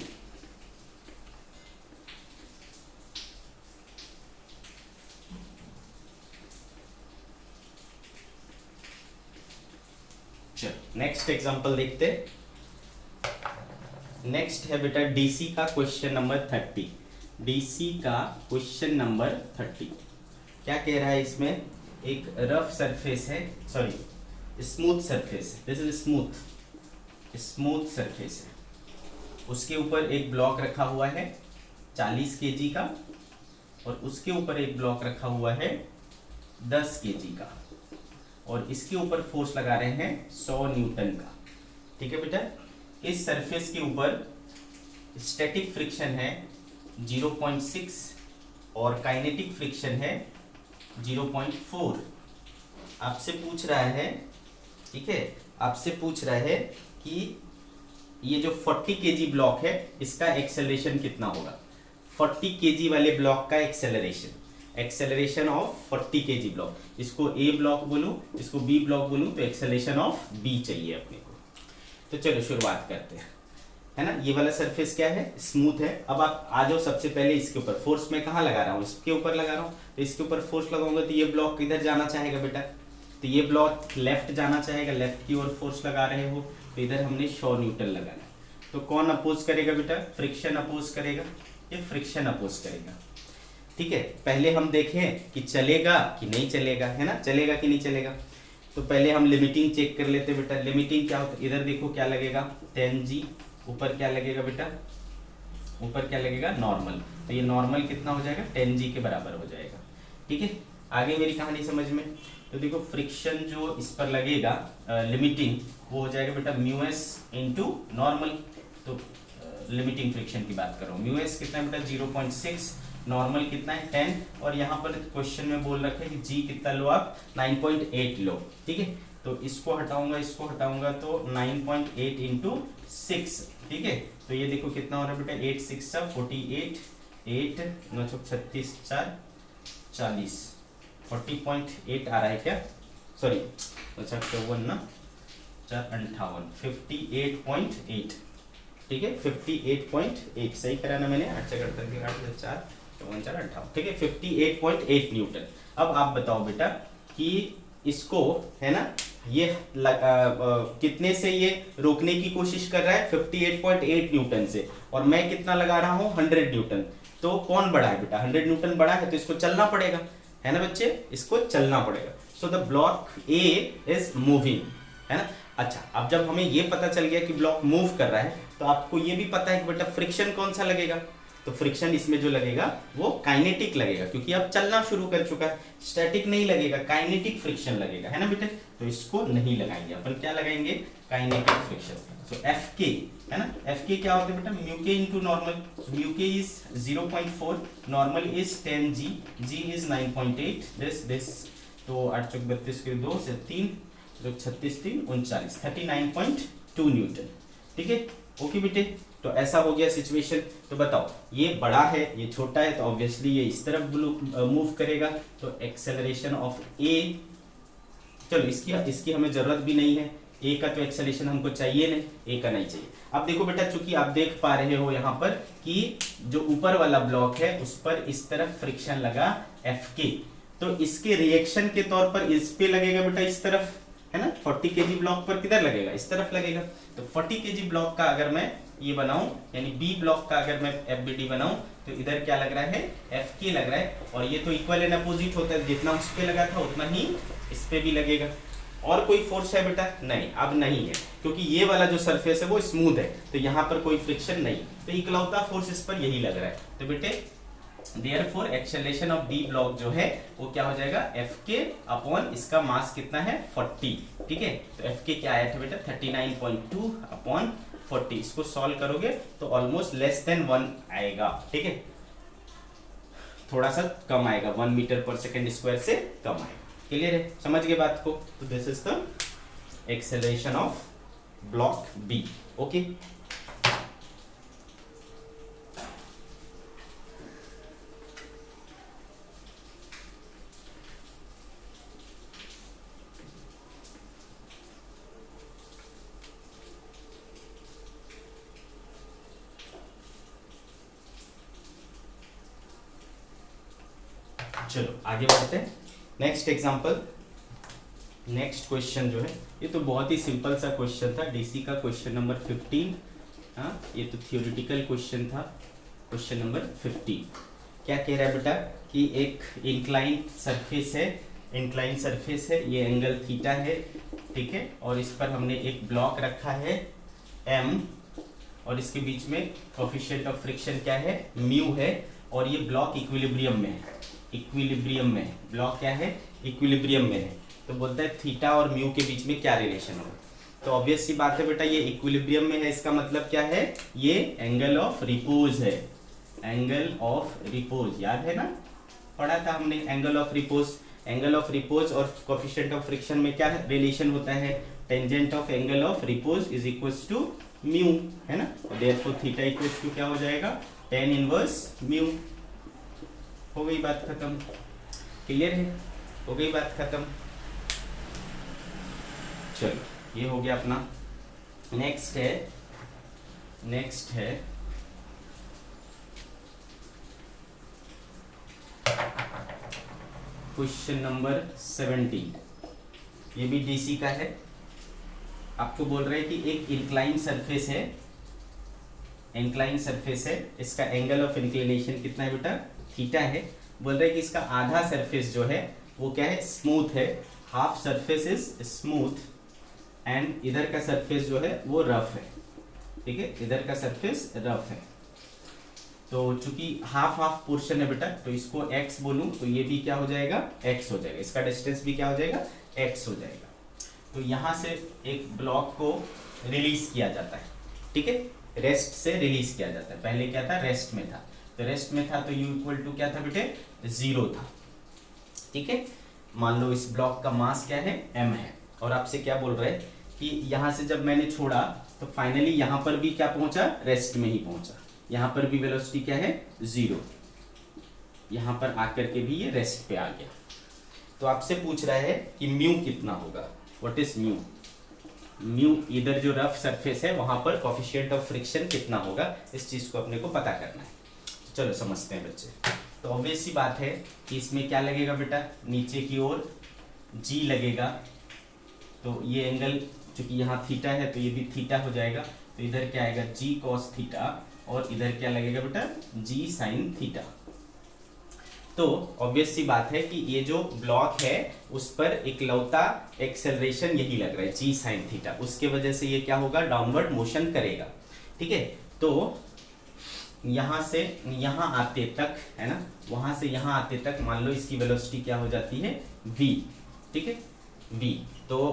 चलो नेक्स्ट एग्जांपल देखते। नेक्स्ट है बेटा डीसी का क्वेश्चन नंबर 30। डीसी का क्वेश्चन नंबर 30 क्या कह रहा है, इसमें एक रफ सरफेस है, सॉरी स्मूथ सरफेस है, दिस इज स्मूथ सरफेस है, उसके ऊपर एक ब्लॉक रखा हुआ है 40 केजी का, और उसके ऊपर एक ब्लॉक रखा हुआ है 10 केजी का, और इसके ऊपर फोर्स लगा रहे हैं 100 न्यूटन का। ठीक है बेटा, इस सरफेस के ऊपर स्टैटिक फ्रिक्शन है 0.6 और काइनेटिक फ्रिक्शन है 0.4। आपसे पूछ रहा है, ठीक है, आपसे पूछ रहा है कि ये जो 40 केजी ब्लॉक है इसका एक्सेलरेशन कितना होगा? 40 केजी वाले ब्लॉक का एक्सेलरेशन ऑफ 40 केजी ब्लॉक, इसको ए ब्लॉक बोलूं, इसको बी ब्लॉक बोलूं, तो एक्सेलरेशन ऑफ बी चाहिए अपने को। तो चलो शुरुआत करते हैं, है ना। ये वाला सरफेस क्या है? स्मूथ है। अब आप आ जाओ, सबसे पहले इसके ऊपर फोर्स मैं कहाँ लगा रहा हूँ? इसके ऊपर लगा रहा हूँ। तो इसके ऊपर फोर्स लगाऊंगा तो ये ब्लॉक किधर जाना चाहेगा बेटा? तो ये ब्लॉक लेफ्ट जाना चाहेगा, लेफ्ट की ओर फोर्स लगा रहे हो तो इधर हमने 100 न्यूटन लगाना है। तो कौन अपोज करेगा बेटा? फ्रिक्शन अपोज करेगा, ये फ्रिक्शन अपोज करेगा। ठीक है, पहले हम देखें कि चलेगा कि नहीं चलेगा, है ना, चलेगा कि नहीं चलेगा। तो पहले हम लिमिटिंग चेक कर लेते बेटा। लिमिटिंग क्या होता है? इधर देखो क्या लगेगा? 10G। ऊपर क्या लगेगा बेटा? ऊपर क्या लगेगा? नॉर्मल। तो ये नॉर्मल कितना हो जाएगा? 10G के बराबर हो जाएगा। ठीक है, आगे मेरी कहानी समझ में। तो देखो फ्रिक्शन जो इस पर लगेगा लिमिटिंग, वो हो जाएगा बेटा म्यूएस इंटू नॉर्मल। तो लिमिटिंग फ्रिक्शन की बात कर रहा हूँ। म्यूएस कितना है बेटा? 0.6, नॉर्मल कितना है? 10, और यहाँ पर क्वेश्चन में बोल रखा है कि जी कितना लो आप? 9.8 लो। ठीक है, तो इसको हटाऊंगा तो 9.8 इंटू 6। ठीक है, तो ये देखो कितना हो रहा है बेटा? 8 6 48, 8 9 36 4 40, 40.8 आ रहा है क्या? सॉरी, अच्छा 54 ना 4 58, 58.8। ठीक है, 58.8 सही करा ना मैंने? 8 4 4 58। ठीक है, 58.8 न्यूटन। अब आप बताओ बेटा कि इसको, है ना, ये कितने से ये रोकने की कोशिश कर रहा है? 58.8 न्यूटन से, और मैं कितना लगा रहा हूँ? 100 न्यूटन। तो कौन बड़ा है बेटा? 100 न्यूटन बड़ा है, तो इसको चलना पड़ेगा, है ना बच्चे, इसको चलना पड़ेगा। So the block A is moving, है ना। अच्छा, अब जब हमें ये पता चल गया कि ब्लॉक मूव कर रहा है, तो आपको ये भी पता है कि बेटा फ्रिक्शन कौन सा लगेगा? तो फ्रिक्शन इसमें जो लगेगा वो काइनेटिक लगेगा, क्योंकि अब चलना शुरू कर चुका है। स्टैटिक नहीं लगेगा, काइनेटिक फ्रिक्शन लगेगा, है ना बेटे। तो इसको नहीं लगाएंगे अपन, क्या लगाएंगे? Kinetic friction. सो एफ के, है ना, एफ के क्या होता है बेटा? म्यू के इंटू नॉर्मल। म्यू के is 0.4, normal is 10G, G is 9.8, this. तो 8 चौक 32 के 2 से 3, तो 36 3 39, 39.2 न्यूटन। ठीक है, ओके बेटे। तो ऐसा हो गया सिचुएशन। तो बताओ, ये बड़ा है, ये छोटा है, तो ऑब्वियसली ये इस तरफ मूव करेगा। तो एक्सेलरेशन ऑफ ए, चलो इसकी हमें जरूरत भी नहीं है। ए का तो एक्सेलरेशन हमको चाहिए नहीं, ए का नहीं चाहिए। अब देखो बेटा, चूंकि आप देख पा रहे हो यहाँ पर कि जो ऊपर वाला ब्लॉक है उस पर इस तरफ फ्रिक्शन लगा एफ के, तो इसके रिएक्शन के तौर पर इस पे लगेगा बेटा, इस तरफ, है ना। 40 केजी ब्लॉक पर किधर लगेगा? इस तरफ लगेगा। तो 40 केजी ब्लॉक का अगर मैं ये बनाऊं, यानी बी ब्लॉक का अगर मैं एफबीडी बनाऊं, तो इधर क्या लग रहा है? एफ के लग रहा है। और ये तो इक्वल एंड अपोजिट होता है, जितना उस पे लगा था उतना ही इस पे भी लगेगा। और कोई फोर्स है बेटा? नहीं, अब नहीं है, क्योंकि ये वाला जो सरफेस है वो स्मूथ है, तो यहाँ पर कोई फ्रिक्शन नहीं, तो इकलौता फोर्स इस पर यही लग रहा है। तो बेटे Therefore acceleration of B block जो है वो क्या हो जाएगा? एफ के अपॉन इसका मास कितना है? 40। ठीक है, तो एफ के क्या आया था बेटा? 39.2 अपॉन 40। इसको सॉल्व करोगे तो ऑलमोस्ट लेस देन 1 आएगा। ठीक है, थोड़ा सा कम आएगा, 1 मीटर पर सेकेंड स्क्वायर से कम आएगा। क्लियर है? समझ गए बात को? तो this is the acceleration of block B. Okay, चलो आगे बढ़ते हैं। नेक्स्ट एग्जांपल, नेक्स्ट क्वेश्चन जो है ये तो बहुत ही सिंपल सा क्वेश्चन था, डीसी का क्वेश्चन नंबर 15। हाँ, ये तो थियोरिटिकल क्वेश्चन था। क्वेश्चन नंबर 15 क्या कह रहा है बेटा कि एक इंक्लाइन सरफेस है, ये एंगल थीटा है, ठीक है, और इस पर हमने एक ब्लॉक रखा है m, और इसके बीच में कोफिशिएंट ऑफ फ्रिक्शन क्या है? म्यू है, और ये ब्लॉक इक्विलिब्रियम में है। ब्लॉक क्या है? इक्विलिब्रियम में है। तो बोलता है थीटा और म्यू के बीच में क्या रिलेशन होगा? तो ऑब्वियस सी बात है बेटा, ये इक्विलिब्रियम में है, इसका मतलब क्या है? ये एंगल ऑफ रिपोज है। एंगल ऑफ रिपोज याद है ना, पढ़ा था हमने angle of repose. Angle of repose और कोफिशिएंट ऑफ फ्रिक्शन में क्या रिलेशन होता है? Tangent of angle of repose is equals to mu, है ना। देयरफॉर थीटा इक्वल्स टू क्या हो जाएगा, tan इनवर्स म्यू। हो गई बात खत्म, क्लियर है, हो गई बात खत्म। चलो ये हो गया अपना। नेक्स्ट है क्वेश्चन नंबर 17। ये भी डीसी का है। आपको बोल रहे हैं कि एक इंक्लाइन सरफेस है, इंक्लाइन सरफेस है, इसका एंगल ऑफ इंक्लिनेशन कितना है बेटा, थीटा है। बोल रहे हैं कि इसका आधा सरफेस जो है वो क्या है, स्मूथ है, half surface is smooth and इधर का सरफेस जो है वो रफ है, ठीक है, इधर का सरफेस रफ है। तो चूंकि हाफ हाफ पोर्शन है बेटा, तो इसको x बोलूं तो ये भी क्या हो जाएगा, x हो जाएगा, इसका डिस्टेंस भी क्या हो जाएगा, x हो जाएगा। तो यहां से एक ब्लॉक को रिलीज किया जाता है, ठीक है, रेस्ट से रिलीज किया जाता है। पहले क्या था, रेस्ट में था, तो रेस्ट में था तो u इक्वल टू क्या था बेटे, 0 था, ठीक है। मान लो इस ब्लॉक का मास क्या है, m है, और आपसे क्या बोल रहे हैं कि यहां से जब मैंने छोड़ा तो फाइनली यहां पर भी क्या पहुंचा, रेस्ट में ही पहुंचा। यहां पर भी वेलोसिटी क्या है, 0, यहां पर आकर के भी ये रेस्ट पे आ गया। तो आपसे पूछ रहा है कि म्यू कितना होगा, व्हाट इज म्यू। म्यू इधर जो रफ सरफेस है वहां पर कोफिशिएंट ऑफ फ्रिक्शन कितना होगा, इस चीज को अपने को पता करना है। चलो समझते हैं बच्चे। तो ऑब्वियस सी बात है कि इसमें क्या लगेगा बेटा, नीचे की ओर g लगेगा। तो ये एंगल चूंकि यहाँ थीटा है तो ये भी थीटा हो जाएगा, तो इधर क्या आएगा, g cos थीटा, और इधर क्या लगेगा बेटा, g sin थीटा। तो ऑब्वियस सी बात है कि ये जो ब्लॉक है उस पर इकलौता एक्सेलरेशन यही लग रहा है, g sin थीटा, उसके वजह से ये क्या होगा, डाउनवर्ड मोशन करेगा, ठीक है। तो यहां से यहां आते तक, है ना, वहां से यहां आते तक मान लो इसकी वेलोसिटी क्या हो जाती है, v, ठीक है, v। तो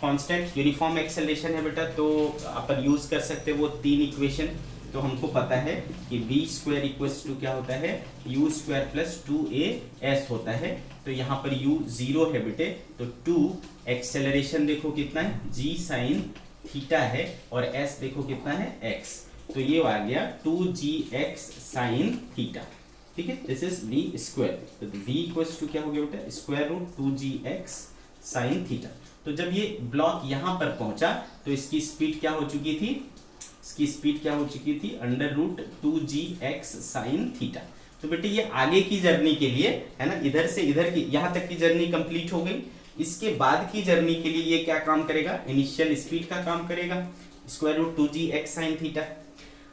कांस्टेंट यूनिफॉर्म एक्सेलरेशन है बेटा, तो अपन यूज कर सकते हैं वो 3 इक्वेशन। तो हमको पता है कि v स्क्वायर इक्वल्स टू क्या होता है, u स्क्वायर प्लस 2as होता है। तो यहाँ पर u 0 है बेटे, तो 2 एक्सेलरेशन देखो कितना है, g sin थीटा है, और s देखो कितना है, x। तो ये आ गया 2gx sin थीटा, ठीक है, दिस इज v स्क्वायर। तो v इक्वल्स टू क्या हो गया बेटा, square root 2gx sin theta. तो जब ये ब्लॉक यहाँ पर पहुंचा तो इसकी स्पीड क्या हो चुकी थी, इसकी स्पीड क्या हो चुकी थी, under root 2gx sin theta. तो बेटे ये आगे की जर्नी के लिए, है ना, इधर से इधर की यहाँ तक की जर्नी कंप्लीट हो गई। इसके बाद की जर्नी के लिए ये क्या काम करेगा, इनिशियल स्पीड का काम करेगा, square root 2gx sin theta.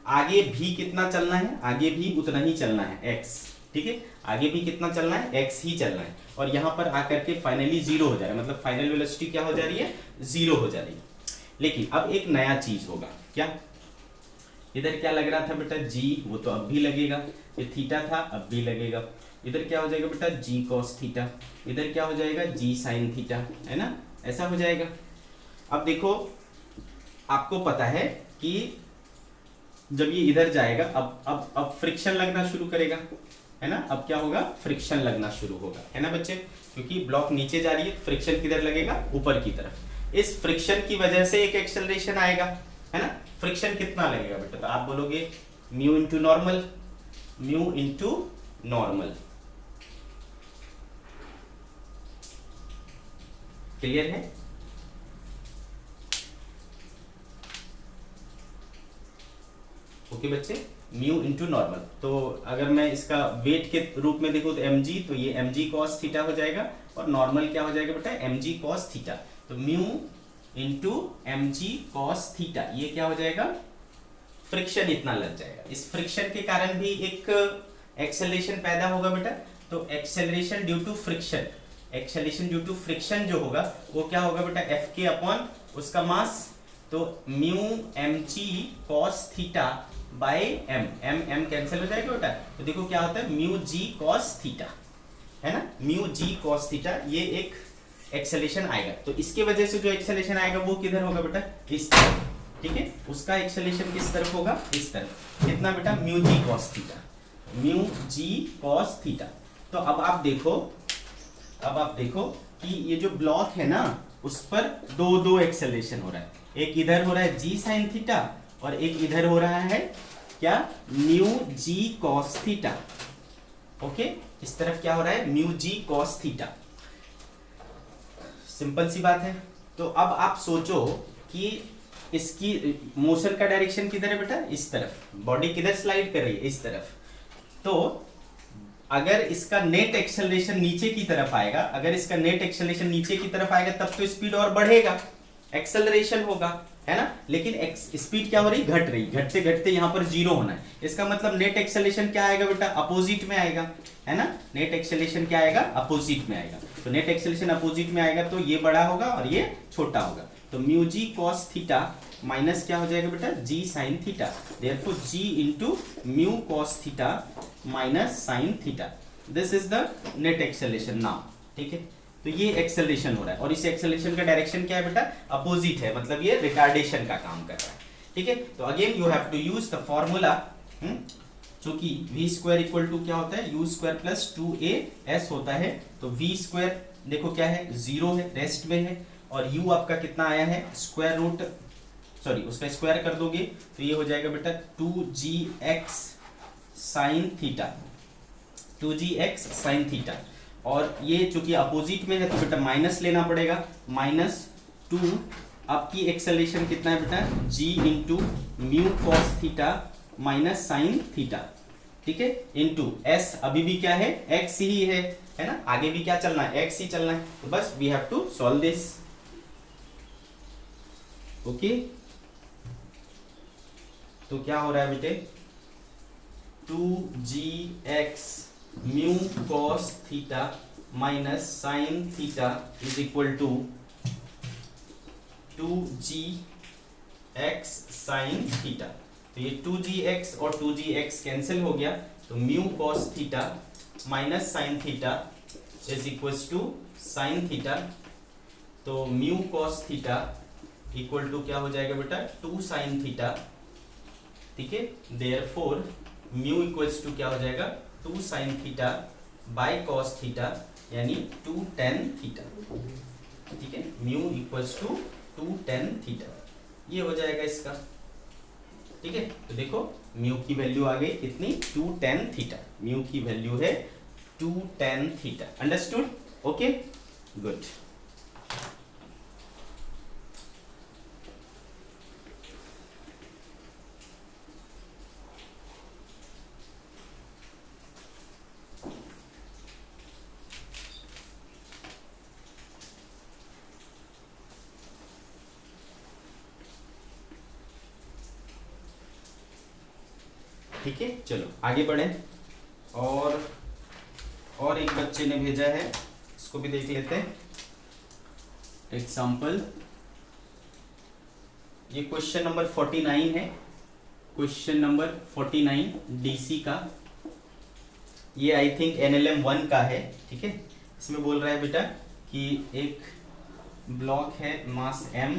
आगे भी कितना चलना है, आगे भी उतना ही चलना है, x, ठीक है, आगे भी कितना चलना है, x ही चलना है, और यहाँ पर आकर के फाइनली 0 हो जाएगा, मतलब फाइनल वेलोसिटी क्या हो जा रही है, 0 हो जा रही है। लेकिन अब एक नया चीज होगा, क्या, इधर क्या लग रहा था बेटा, g, वो तो अब भी लगेगा, ये थीटा था अब भी लगेगा। इधर क्या हो जाएगा बेटा, g cos थीटा, इधर क्या हो जाएगा, g sin थीटा, है ना, ऐसा हो जाएगा। अब देखो आपको पता है कि जब ये इधर जाएगा अब फ्रिक्शन लगना शुरू करेगा, है ना, अब क्या होगा, फ्रिक्शन लगना शुरू होगा, है ना बच्चे, क्योंकि ब्लॉक नीचे जा रही है, फ्रिक्शन किधर लगेगा, ऊपर की तरफ। इस फ्रिक्शन की वजह से एक एक्सेलरेशन आएगा, है ना। फ्रिक्शन कितना लगेगा बेटा, तो आप बोलोगे mu into normal, mu into normal, clear है। ओके बच्चे, म्यू इंटू नॉर्मल। तो अगर मैं इसका वेट के रूप में देखूं तो mg, तो ये mg cos थीटा हो जाएगा, और नॉर्मल क्या हो जाएगा बेटा, mg cos थीटा। तो mu into mg cos theta, ये क्या हो जाएगा, फ्रिक्शन इतना लग जाएगा। इस फ्रिक्शन के कारण भी एक एक्सेलरेशन पैदा होगा बेटा। तो acceleration due to friction, acceleration due to friction जो होगा वो क्या होगा बेटा, एफ के अपॉन उसका मास। तो mu mg cos theta by m, m cancel हो जाएगा बेटा। तो देखो क्या होता है, म्यू g cos थीटा, है ना, म्यू g cos थीटा, ये एक एक्सेलरेशन आएगा। तो इसके वजह से जो एक्सेलरेशन आएगा वो किधर होगा बेटा, इस तरफ, ठीक है। उसका एक्सेलरेशन किस तरफ होगा, इस तरफ। कितना बेटा, mu g cos theta, mu g cos theta. तो अब आप देखो कि ये जो ब्लॉक है ना, उस पर दो दो एक्सेलरेशन हो रहा है, एक इधर हो रहा है जी साइन थीटा और एक इधर हो रहा है क्या, mu g cos theta. Okay, इस तरफ क्या हो रहा है, mu g cos theta. Simple सी बात है। तो अब आप सोचो कि इसकी मोशन का डायरेक्शन किधर है बेटा, इस तरफ, बॉडी किधर स्लाइड कर रही है, इस तरफ। तो अगर इसका नेट एक्सेलरेशन नीचे की तरफ आएगा, अगर इसका नेट एक्सेलरेशन नीचे की तरफ आएगा तब तो स्पीड और बढ़ेगा, एक्सेलरेशन होगा, है ना। लेकिन स्पीड क्या हो रही, घट रही, घटते घटते यहां पर जीरो होना है। इसका मतलब नेट एक्सेलरेशन क्या आएगा बेटा, अपोजिट में आएगा, है ना। नेट एक्सेलरेशन क्या आएगा, अपोजिट में आएगा। तो नेट एक्सेलरेशन अपोजिट में आएगा तो ये बड़ा होगा और ये छोटा होगा। तो mu g cos theta minus क्या हो जाएगा बेटा, g sine theta. Therefore g into mu cos theta minus sine theta, this is the net acceleration now. ठीक है, तो ये एक्सेलरेशन हो रहा है और इस एक्सेलरेशन का डायरेक्शन क्या है बेटा, अपोजिट है, मतलब ये रिटार्डेशन का काम कर रहा है। ठीक है, तो again you have to use the formula, चूंकि v स्क्वायर इक्वल टू क्या होता है, u स्क्वायर प्लस 2as होता है। तो v स्क्वायर देखो क्या है, 0 है, रेस्ट में है, और u आपका कितना आया है, स्क्वायर रूट, सॉरी उसका स्क्वायर कर दोगे तो ये हो जाएगा बेटा 2gx sine theta, 2gx sine theta. और ये चूंकि अपोजिट में है तो बेटा माइनस लेना पड़ेगा, -2। आपकी एक्सेलरेशन कितना है बेटा, g into mu cos theta minus sine theta. ठीक है, इंटू s अभी भी क्या है, x ही है ना, आगे भी क्या चलना है, x ही चलना है। तो बस we have to solve this. Okay, तो क्या हो रहा है बेटे, 2gx mu cos theta minus sine theta is equal to 2gx sine theta. तो ये 2gx और 2gx कैंसिल हो गया, तो mu cos theta minus sine theta is equal to sine theta. तो mu cos theta equal to क्या हो जाएगा बेटा, 2 साइन थीटा। ठीक है, देयरफॉर म्यू इक्वल्स टू क्या हो जाएगा, 2 sine theta by cos theta यानी 2 tan थीटा। ठीक है, mu equals to 2 tan theta, ये हो जाएगा इसका। ठीक है, तो देखो म्यू की वैल्यू आ गई कितनी, 2 tan थीटा। म्यू की वैल्यू है 2 tan theta. Understood? Okay, good. ठीक है, चलो आगे बढ़े। और एक बच्चे ने भेजा है, इसको भी देख लेते हैं। एग्जाम्पल, ये क्वेश्चन नंबर 49 है, क्वेश्चन नंबर 49 डीसी का। ये आई थिंक NLM 1 का है। ठीक है, इसमें बोल रहा है बेटा कि एक ब्लॉक है मास m,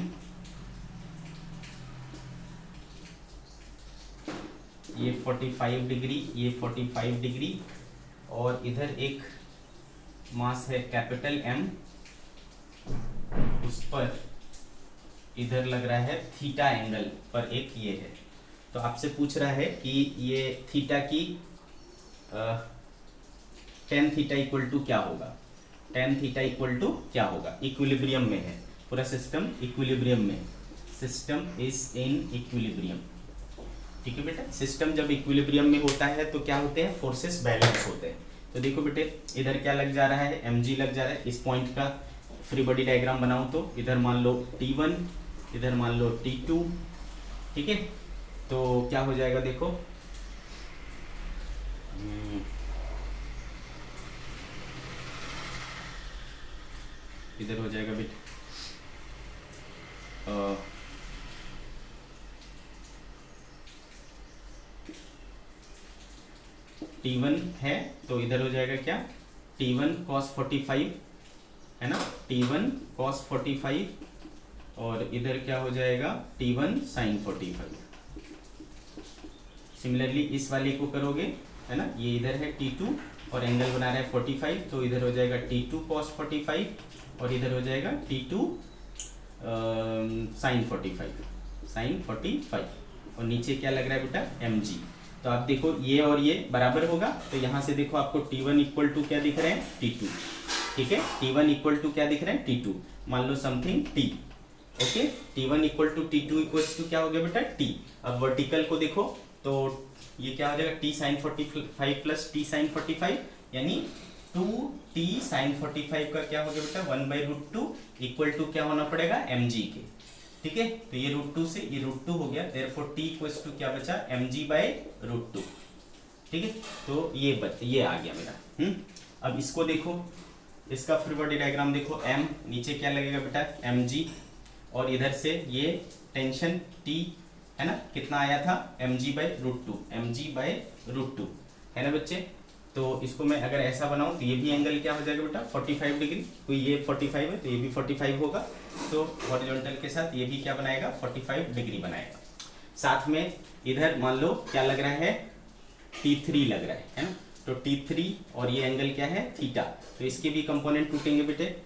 ये 45 डिग्री, ये 45 डिग्री, और इधर एक मास है कैपिटल M, उस पर इधर लग रहा है थीटा एंगल पर एक ये है। तो आपसे पूछ रहा है कि ये थीटा की tan थीटा इक्वल टू क्या होगा, tan थीटा इक्वल टू क्या होगा। इक्विलिब्रियम में है पूरा सिस्टम, इक्विलिब्रियम में, सिस्टम इज इन इक्विलिब्रियम। ठीक है बेटा, सिस्टम जब इक्विलिब्रियम में होता है तो क्या होते हैं, फोर्सेस बैलेंस होते हैं। तो देखो बेटे, इधर क्या लग जा रहा है, mg लग जा रहा है। इस पॉइंट का फ्री बॉडी डायग्राम बनाऊं तो इधर मान लो T1, इधर मान लो T2। ठीक है, तो क्या हो जाएगा देखो, इधर हो जाएगा बेटा T1 है, तो इधर हो जाएगा क्या, T1 cos 45 है ना, T1 cos 45, और इधर क्या हो जाएगा T1 sin 45। सिमिलरली इस वाले को करोगे, है ना, ये इधर है T2 और एंगल बना रहा है 45, तो इधर हो जाएगा T2 cos 45 और इधर हो जाएगा T2 sin 45 और नीचे क्या लग रहा है बेटा mg। तो आप देखो ये और ये बराबर होगा, तो यहाँ से देखो आपको T1 इक्वल टू क्या दिख रहे हैं T2, ठीक है। T1 इक्वल टू क्या दिख रहे हैं T2, मान लो something T, okay. T1 equal to T2 equal to क्या हो गया बेटा T। अब वर्टिकल को देखो तो ये क्या हो जाएगा T sin 45 plus T sin 45 यानी 2T sin 45 का क्या हो गया बेटा 1/√2 इक्वल टू क्या होना पड़ेगा mg के, ठीक है। तो ये √2 से ये √2 हो गया, देयरफॉर T इक्वल्स टू क्या बचा mg/√2, ठीक है। तो ये आ गया मेरा। अब इसको देखो, इसका फ्री बॉडी डायग्राम देखो, m नीचे क्या लगेगा बेटा mg और इधर से ये टेंशन T है ना, कितना आया था mg/√2, mg/√2 है ना बच्चे। तो इसको मैं अगर ऐसा बनाऊं तो ये भी एंगल क्या हो जाएगा बेटा 45 डिग्री, कोई ये 45 है तो ये भी 45 होगा, तो हॉरिजॉन्टल के साथ ये भी क्या बनाएगा 45 डिग्री बनाएगा। साथ में इधर मान लो क्या लग रहा है T3 लग रहा है ना, तो T3 और ये एंगल क्या है थीटा, तो इसके भी कंपोनेंट टूटेंगे बेटे।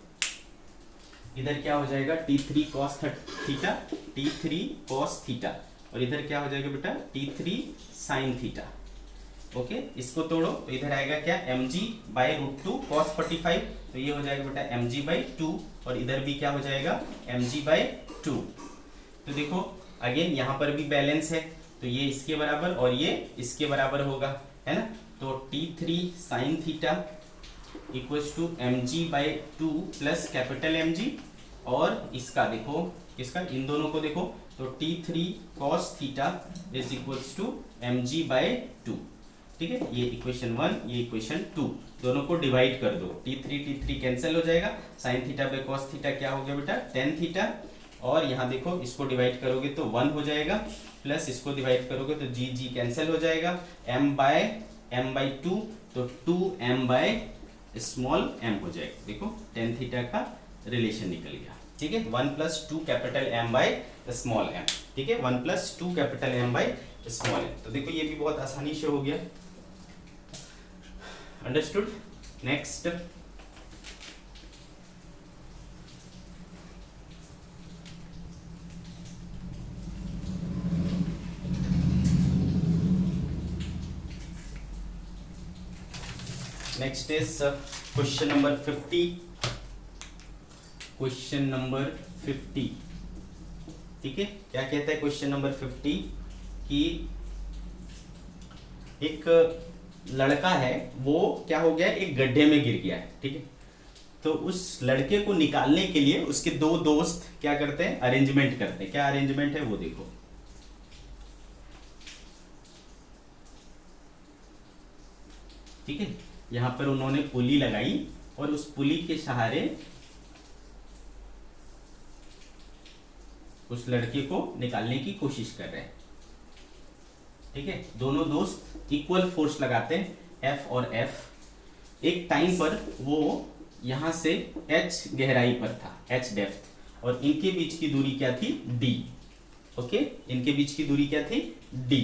इधर क्या हो जाएगा T3 cos theta, T3 cos theta और इधर क्या हो जाएगा बेटा T3 sin थीटा, ओके। इसको तोड़ो तो इधर आएगा क्या mg/√2 cos 45, तो ये हो जाएगा बेटा mg/2 और इधर भी क्या हो जाएगा mg/2। तो देखो अगेन यहाँ पर भी बैलेंस है, तो ये इसके बराबर और ये इसके बराबर होगा, है ना। तो T3 sin theta equals to mg/2 plus capital mg और इसका देखो, इसका इन दोनों को देखो तो T3 cos theta is equals to mg/2, ठीक है। ये इक्वेशन 1 ये इक्वेशन 2, दोनों को डिवाइड कर दो, T3 कैंसिल हो जाएगा, sin theta by cos theta क्या हो गया बेटा tan थीटा और यहाँ देखो इसको डिवाइड करोगे तो 1 हो जाएगा, प्लस इसको डिवाइड करोगे तो g कैंसिल हो जाएगा, m/2 तो 2m/m हो जाएगा। देखो tan थीटा का रिलेशन निकल गया, ठीक है। 1 + 2 कैपिटल m/m, ठीक है, 1 + 2 कैपिटल m/m। तो देखो ये भी बहुत आसानी से हो गया, understood. Next next is question number 50, question number 50, ठीक है। क्या कहता है क्वेश्चन नंबर 50 कि एक लड़का है वो क्या हो गया एक गड्ढे में गिर गया है, ठीक है। तो उस लड़के को निकालने के लिए उसके दो दोस्त क्या करते हैं अरेंजमेंट करते हैं, क्या अरेंजमेंट है वो देखो। ठीक है, यहां पर उन्होंने पुली लगाई और उस पुली के सहारे उस लड़के को निकालने की कोशिश कर रहे हैं, ठीक है। दोनों दोस्त इक्वल फोर्स लगाते हैं, F और F। एक टाइम पर वो यहां से H गहराई पर था, H डेप्थ, और इनके बीच की दूरी क्या थी D, ओके। इनके बीच की दूरी क्या थी D।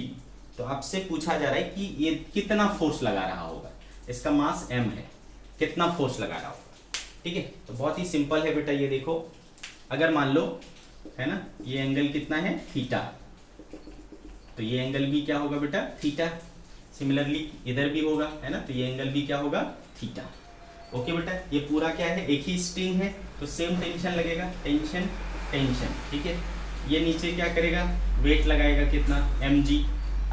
तो आपसे पूछा जा रहा है कि ये कितना फोर्स लगा रहा होगा, इसका मास m है, कितना फोर्स लगा रहा होगा, ठीक है। तो बहुत ही सिंपल है बेटा, ये देखो अगर मान लो है ना ये एंगल कितना है थीटा, तो ये एंगल भी क्या होगा बेटा थीटा। सिमिलरली इधर भी होगा, है ना, तो ये एंगल भी क्या होगा थीटा, ओके बेटा। ये पूरा क्या है एक ही स्ट्रिंग है तो सेम टेंशन लगेगा, टेंशन टेंशन, ठीक है। ये नीचे क्या करेगा वेट लगाएगा कितना mg।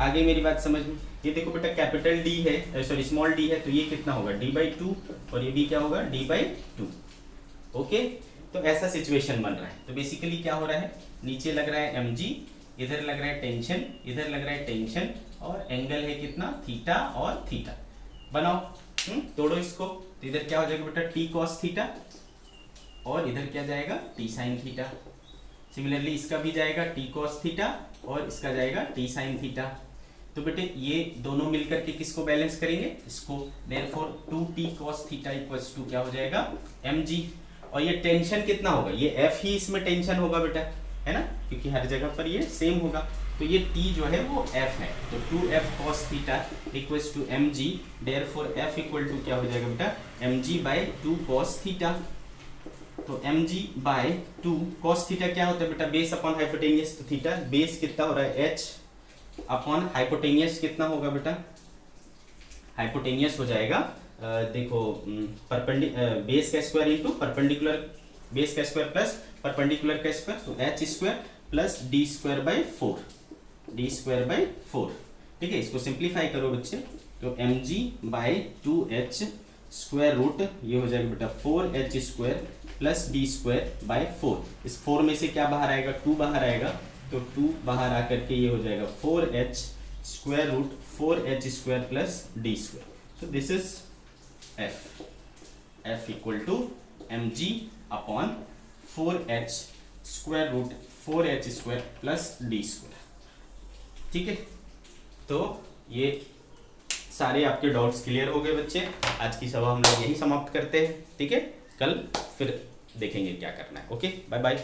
आगे मेरी बात समझ में, ये देखो बेटा कैपिटल D है, सॉरी स्मॉल d है, तो ये कितना होगा d/2 और ये भी क्या होगा d/2, ओके। तो ऐसा सिचुएशन बन रहा है। तो बेसिकली क्या हो रहा है, नीचे लग रहा है mg, इधर लग रहा है टेंशन, इधर लग रहा है टेंशन, और एंगल है कितना थीटा और थीटा। बनाओ, तोड़ो इसको, तो इधर क्या हो जाएगा बेटा t cos थीटा और इधर क्या जाएगा t sin थीटा। सिमिलरली इसका भी जाएगा t cos थीटा और इसका जाएगा t sin थीटा। तो बेटे ये दोनों मिलकर के किसको बैलेंस करेंगे, इसको। Therefore 2t cos theta equals to क्या हो जाएगा mg। और ये टेंशन कितना होगा, ये F ही इसमें टेंशन होगा बेटा, है ना, क्योंकि हर जगह पर ये सेम होगा। तो ये T जो है वो F है, तो 2F cos theta equals to mg। Therefore F equal to क्या हो जाएगा बेटा mg/2 cos थीटा, तो M G by 2 cos theta क्या होता है बेटा, बेस अपॉन हाइपोटेनियस, तो थीटा बेस कितना हो रहा है एच अपॉन हाइपोटेनियस कितना होगा बेटा, हाइपोटेनियस हो जाएगा देखो बेस का स्क्वायर इंटू परपेंडिकुलर, बेस का स्क्वायर प्लस परपेंडिकुलर का स्क्वायर, तो H square plus D square by 4, D square by 4। ठीक है, इसको सिंप्लीफाई करो बच्चे, तो M G by 2h square root ये हो जाएगा बेटा 4h square plus D square by 4। इस 4 में से क्या बाहर आएगा, 2 बाहर आएगा, तो 2 बाहर आकर के ये हो जाएगा 4h square root 4h square plus D square. So this is f equal to M G upon 4h square root 4h square plus D square. ठीक है, तो ये सारे आपके डाउट्स क्लियर हो गए बच्चे। आज की सभा हम लोग यही समाप्त करते हैं। ठीक है, कल फिर देखेंगे क्या करना है। Okay, bye bye.